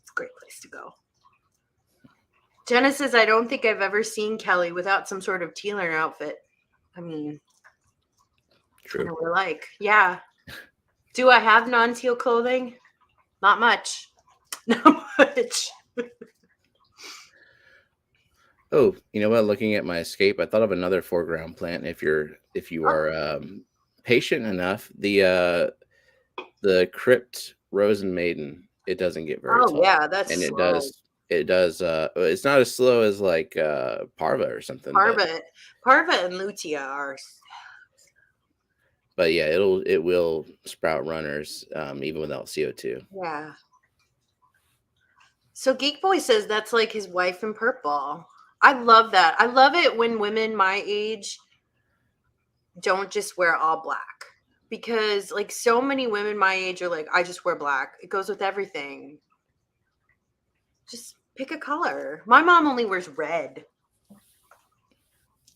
It's a great place to go. Jenna says, I don't think I've ever seen Kelly without some sort of tealer outfit. I mean, I True. know what I like. Yeah. Do I have non-teal clothing? Not much. Not much. Oh, you know what? Looking at my escape, I thought of another foreground plant. If you Oh, are patient enough, the crypt rose and maiden, it doesn't get very oh tall, yeah, that's and slow. it does. It's not as slow as like parva or something, Parva and lutea are. but yeah, it will sprout runners even without CO2. Yeah. So Geek Boy says that's like his wife in purple. I love that. I love it when women my age don't just wear all black, because like so many women my age are like, I just wear black. It goes with everything. Just pick a color. My mom only wears red.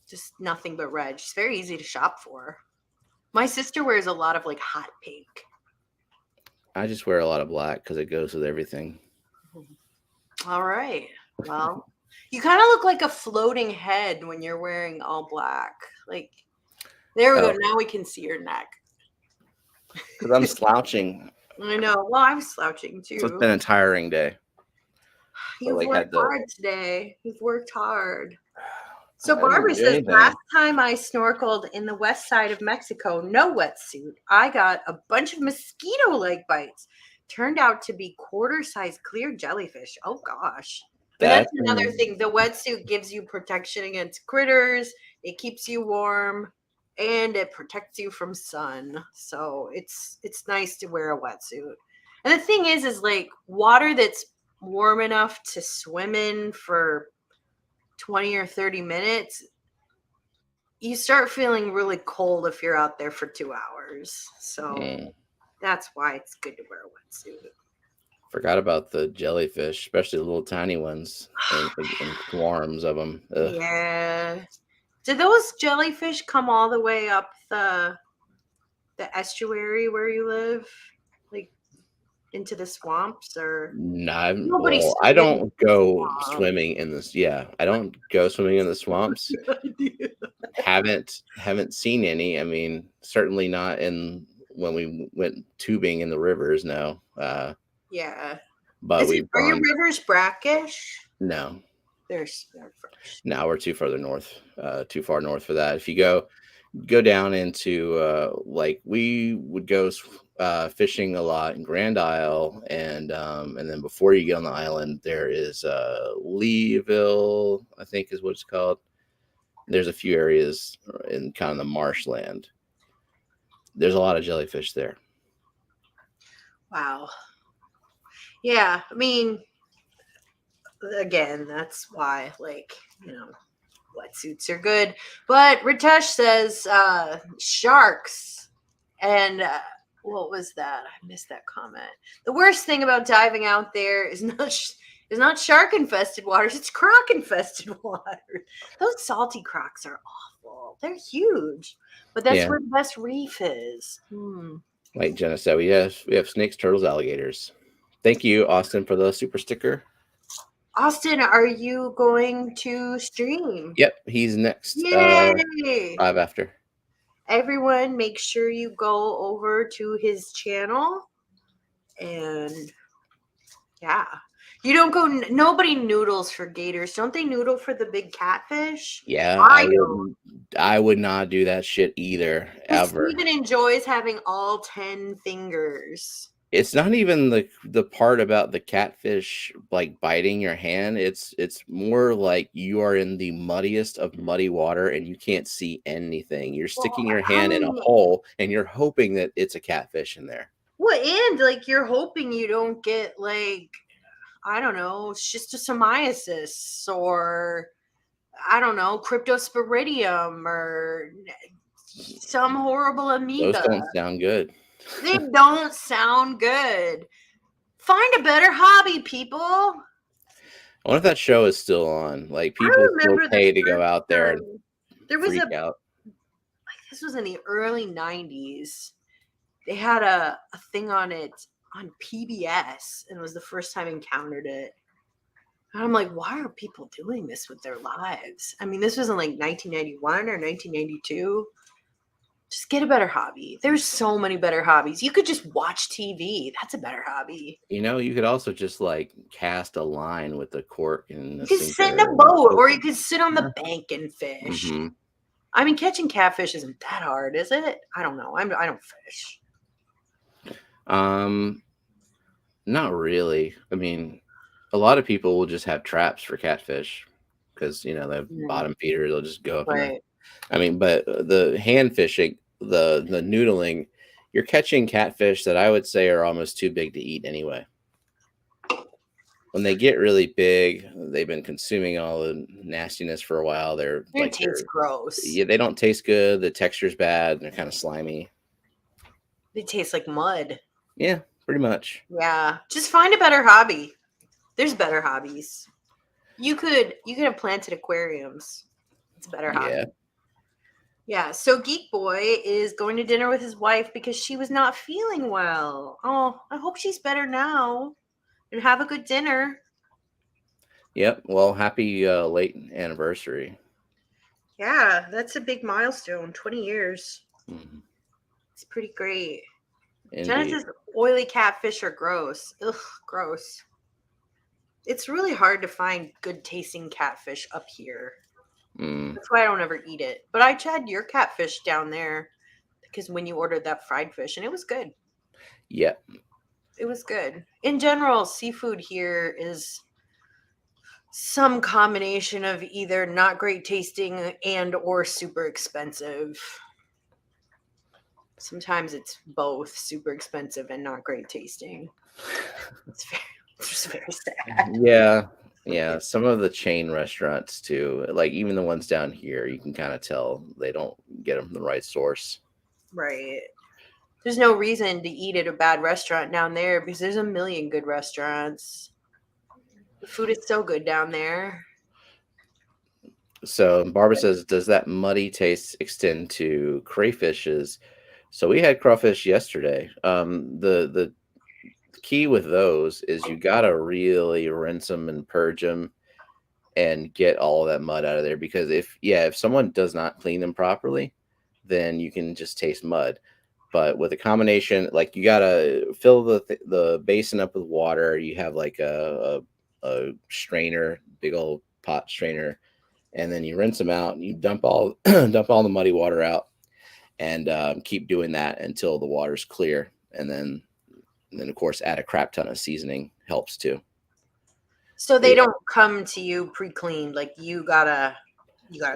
Just nothing but red. She's very easy to shop for. My sister wears a lot of like hot pink. I just wear a lot of black because it goes with everything. All right. Well, you kind of look like a floating head when you're wearing all black. Like, there we go. Oh, Now we can see your neck. because I'm slouching. I know. Well, I'm slouching So it's too. been a tiring day. I You've like had worked the. hard today. You've worked hard. So I didn't Barbara do says, anything. last time I snorkeled in the west side of Mexico, no wetsuit. I got a bunch of mosquito-like bites. Turned out to be quarter-sized clear jellyfish. Oh gosh. And that's That another thing. The wetsuit gives you protection against critters. It keeps you warm and it protects you from sun. So it's nice to wear a wetsuit. And the thing is like water that's warm enough to swim in for 20 or 30 minutes, you start feeling really cold if you're out there for 2 hours. So mm. That's why it's good to wear a wetsuit. Forgot about the jellyfish, especially the little tiny ones, and swarms of them. Ugh. Yeah. Did those jellyfish come all the way up the estuary where you live? Like into the swamps or Nah, nobody well, I swims don't in the go swamp. swimming in this. Yeah, I don't go swimming in the swamps. Haven't seen any. I mean, certainly not in when we went tubing in the rivers. No, Yeah. but we've Are your gone. rivers brackish? No, They're fresh. now we're too further north, too far north for that. If you Yeah. go down into like we would go fishing a lot in Grand Isle, and then before you get on the island, there is Leeville, I think is what it's called. There's a few areas in kind of the marshland. There's a lot of jellyfish there. Wow. Yeah. I mean, again, that's why, like, wetsuits are good. But Ritesh says sharks and what was that? I missed that comment. The worst thing about diving out there is not shark infested waters, it's croc infested waters. Those salty crocs are awful. They're huge, but that's Yeah, where the best reef is. like Jenna said, we have snakes, turtles, alligators. Thank you, Austin, for the super sticker. Austin, are you going to stream? Yep, he's next. Yay! 5 after. Everyone, make sure you go over to his channel and yeah. You don't go, nobody noodles for gators. Don't they noodle for the big catfish? Yeah, I don't. I would not do that shit either, ever. Steven enjoys having all 10 fingers. It's not even the part about the catfish like biting your hand. It's more like you are in the muddiest of muddy water and you can't see anything. You're Well, sticking your how hand in a many? hole and you're hoping that it's a catfish in there. Well, and like you're hoping you don't get like, I don't know, schistosomiasis or I don't know, cryptosporidium or some horrible Those amoeba. don't sound good. They don't sound good. Find a better hobby, people. I I wonder if that show is still on. Like people still remember the pay to go first out there and time there was freak out. this was in the early 90s. They had a thing on it on PBS, and it was the first time I encountered it. And I'm like, why are people doing this with their lives? I mean, this was in like 1991 or 1992. Just get a better hobby. There's so many better hobbies. You could just watch TV. That's a better hobby. You could also just like cast a line with a cork and You a could sit in sinker a and boat or hook you 'em. could sit on the bank and fish. Mm-hmm. I mean, catching catfish isn't that hard, is it? I don't know. I don't fish. Um, Not really. I mean, a lot of people will just have traps for catfish because they have bottom feeders. They'll just go up in there. Right. I mean, but the hand fishing, the noodling, you're catching catfish that I would say are almost too big to eat anyway. When they get really big, they've been consuming all the nastiness for a while. It tastes gross. Yeah, they don't taste good. The texture's bad. And they're kind of slimy. They taste like mud. Yeah, pretty much. Yeah. Just find a better hobby. There's better hobbies. You could have planted aquariums. It's a better hobby. Yeah. Yeah. So Geek Boy is going to dinner with his wife because she was not feeling well. Oh, I hope she's better now. And have a good dinner. Yep. Well, happy late anniversary. Yeah, that's a big milestone. 20 years. Mhm. It's pretty great. Indeed. Jenna says oily catfish are gross. Ugh, gross. It's really hard to find good tasting catfish up here. That's why I don't ever eat it. But I tried your catfish down there because when you ordered that fried fish, and it was good. Yep. It was good. In general, seafood here is some combination of either not great tasting and or super expensive. Sometimes it's both super expensive and not great tasting. It's very sad. Yeah. Some of the chain restaurants too, like even the ones down here, you can kind of tell they don't get them from the right source. Right. There's no reason to eat at a bad restaurant down there because there's a million good restaurants. The food is so good down there. So Barbara says, does that muddy taste extend to crayfishes? So we had crawfish yesterday. The key with those is you gotta really rinse them and purge them and get all of that mud out of there, because if someone does not clean them properly, then you can just taste mud. But with a combination, like, you gotta fill the basin up with water. You have like a strainer, big old pot strainer, and then you rinse them out and you dump all dump all the muddy water out, and keep doing that until the water's clear, and then of course add a crap ton of seasoning helps too. So But they yeah, don't come to you pre-cleaned. Like you gotta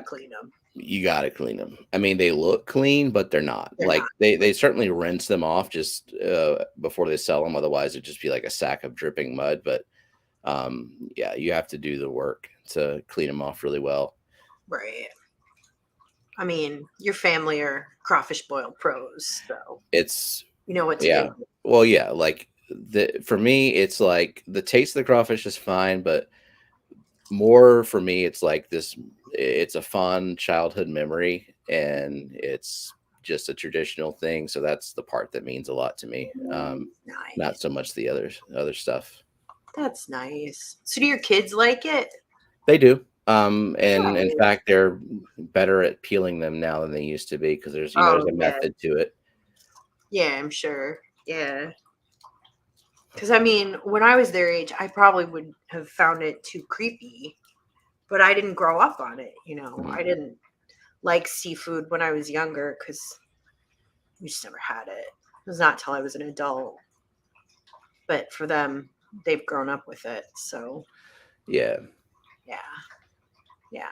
clean them. you gotta clean them. I mean, they look clean, but they're not. They're Like, not. they certainly rinse them off just before they sell them. Otherwise, it'd just be like a sack of dripping mud. But yeah, you have to do the work to clean them off really well. Right. I mean, your family are crawfish boil pros, so It's you know what to do. Yeah. Well, yeah. Like, for me, it's like the taste of the crawfish is fine, but more for me, it's like this. It's a fun childhood memory, and it's just a traditional thing. So that's the part that means a lot to me. Not Nice. so much the other stuff. That's nice. So do your kids like it? They do. And in Nice. fact, they're better at peeling them now than they used to be, because there's Oh a yeah. method to it. Yeah, I'm sure. Yeah. Because I mean, when I was their age, I probably would have found it too creepy, but I didn't grow up on it. Mhm. I didn't like seafood when I was younger because we just never had it. It was not till I was an adult. But for them, they've grown up with it. So Yeah. yeah, yeah.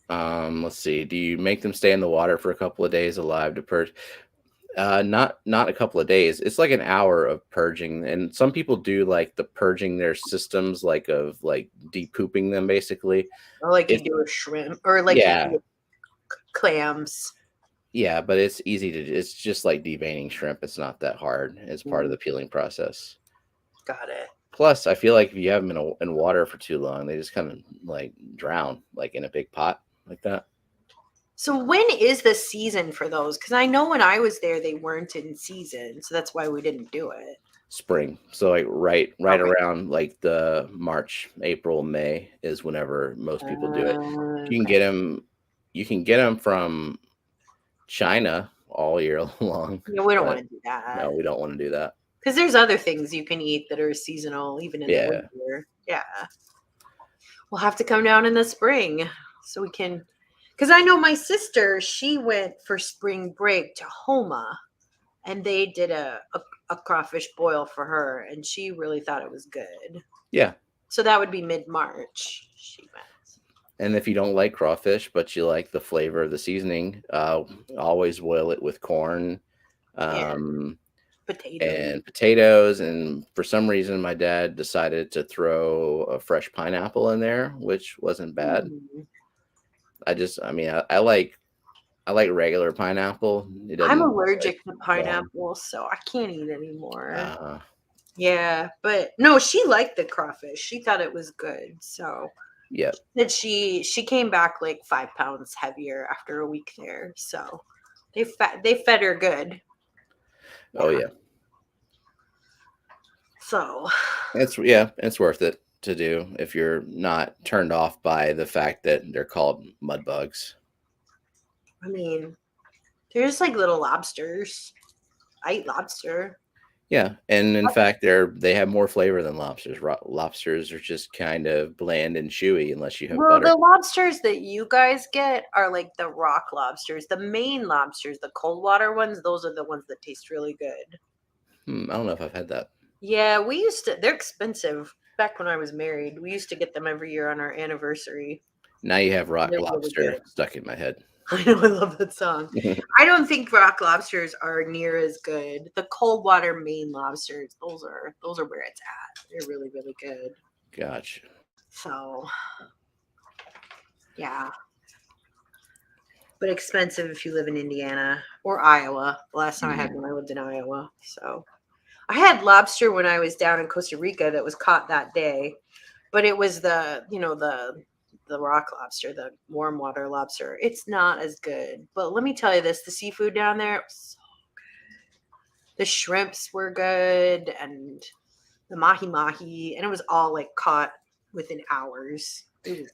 Let's see. Do you make them stay in the water for a couple of days alive to purge? Not a couple of days. It's like an hour of purging, and some people do like the purging their systems, like of like depooping them, basically. Or like you It's do a shrimp, or like you do Yeah, with clams. yeah, but it's easy to. It's just like deveining shrimp. It's not that hard. It's part of Mm, the peeling process. got it. Plus, I feel like if you have them in water for too long, they just kind of like drown, like in a big pot like that. So when is the season for those? Because I know when I was there, they weren't in season, so that's why we didn't do it. Spring. So like right Okay. around like the March, April, May is whenever most people do it. You can Okay. get them. You can get them from China all year long, Yeah, we don't want but to do that no, we don't want to do that. because there's other things you can eat that are seasonal, even in the Yeah, winter. Yeah, we'll have to come down in the spring so we can. Because I know my sister, she went for spring break to Homa, and they did a crawfish boil for her, and she really thought it was good. yeah. So that would be mid March. She went. And if you don't like crawfish, but you like the flavor of the seasoning, always boil it with corn, And um, potatoes. and potatoes. And for some reason, my dad decided to throw a fresh pineapple in there, which wasn't bad. Mm. I mean, I like regular pineapple. It I'm doesn't like allergic to wrong. pineapple, so I can't eat anymore. Uh, Yeah, but no, she liked the crawfish. She thought it was good. So yeah. that she came back like 5 pounds heavier after a week there. So they fed her good. Oh Yeah. yeah. So It's worth it to do if you're not turned off by the fact that they're called mud bugs. I mean, they're just like little lobsters. I eat lobster. Yeah, and in fact, they have more flavor than lobsters. Lobsters are just kind of bland and chewy unless you have Well, butter. the lobsters that you guys get are like the rock lobsters. The main lobsters, the cold water ones, those are the ones that taste really good. I don't know if I've had that. Yeah, we used to, they're expensive. Back when I was married, we used to get them every year on our anniversary. Now you have rock They're really lobster good. stuck in my head. I know, I love that song. I don't think rock lobsters are near as good. The cold water Maine lobsters, those are where it's at. They're really, really good. Gotcha. So yeah. but expensive if you live in Indiana or Iowa. The last time I had Mm. one, I lived in Iowa. So I had lobster when I was down in Costa Rica that was caught that day, but it was the rock lobster, the warm water lobster. It's not as good. But let me tell you this, the seafood down there, the shrimps were good and the mahi mahi, and it was all like caught within hours.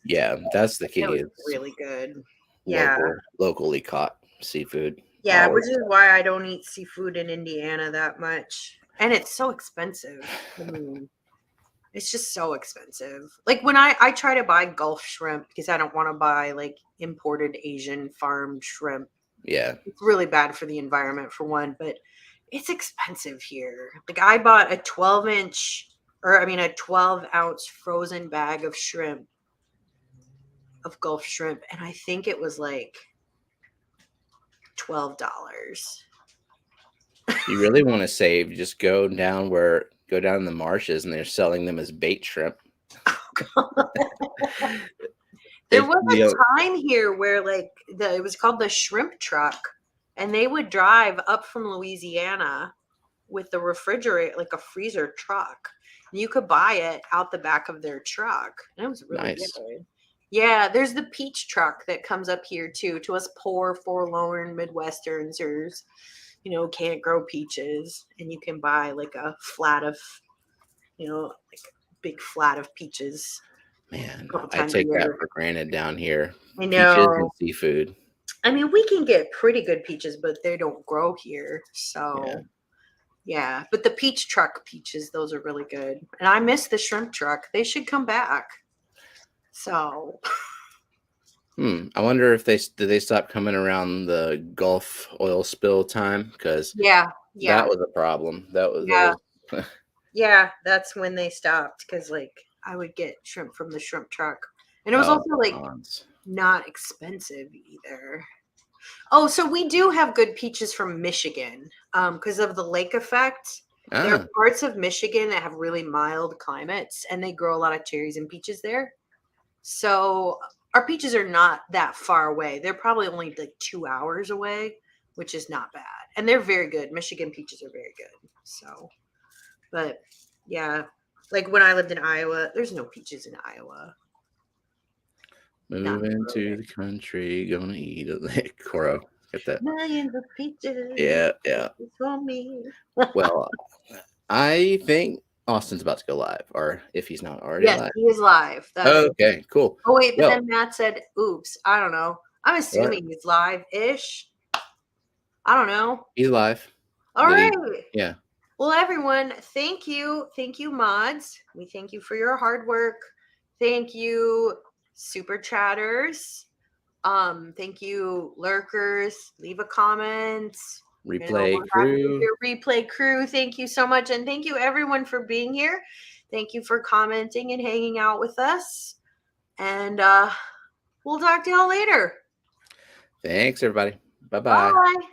Yeah, that's the It key. was It's really good. Yeah. locally caught seafood. Yeah, which Always. is why I don't eat seafood in Indiana that much. And it's so expensive. I mean, it's just so expensive. Like when I try to buy Gulf shrimp because I don't want to buy like imported Asian farmed shrimp. Yeah. It's really bad for the environment for one, but it's expensive here. Like I bought a 12-ounce frozen bag of shrimp, of Gulf shrimp, and I think it was like $12. If you really want to save, just go down in the marshes and they're selling them as bait shrimp. There If was you know, a time here where like it was called the shrimp truck, and they would drive up from Louisiana with the refrigerator, like a freezer truck. And you could buy it out the back of their truck. And it was really nice. good. Yeah, there's the peach truck that comes up here too, to us poor, forlorn Midwesterns who, can't grow peaches. And you can buy like a flat of, like a big flat of peaches Man, a couple I times a take that year. for granted down here. I Peaches and know. seafood. I mean, we can get pretty good peaches, but they don't grow here. Yeah. So, yeah. But the peach truck peaches, those are really good. And I miss the shrimp truck. They should come back. So, I wonder if did they stop coming around the Gulf oil spill time? Because yeah. that Yeah. was a problem. That Yeah. was Yeah. That's when they stopped because, like, I would get shrimp from the shrimp truck. And it was oh, also, like, cons. not expensive either. Oh, so we do have good peaches from Michigan because of the lake effect. There are Ah, parts of Michigan that have really mild climates and they grow a lot of cherries and peaches there. So our peaches are not that far away. They're probably only like 2 hours away, which is not bad. And they're very good. Michigan peaches are very good. So, but yeah, like when I lived in Iowa, there's no peaches in Iowa. Not moving to really. the country, gonna eat a lick. Coro. Get that. Millions of peaches Yeah, yeah. for me. Well, I think Austin's about to go live, or if he's not already Yes, live. he is live. That is. Okay, cool. Oh wait, but Well, then Matt said, "Oops, I don't know. I'm what? assuming he's live-ish. I don't know. He's live. All Did he? right. Yeah. Well, everyone, thank you, mods. We thank you for your hard work. Thank you, super chatters. Thank you, lurkers. Leave a comment. Replay We're happy to crew. hear replay crew. Thank you so much, and thank you everyone for being here. Thank you for commenting and hanging out with us. And we'll talk to y'all later. Thanks, everybody. Bye bye. Bye.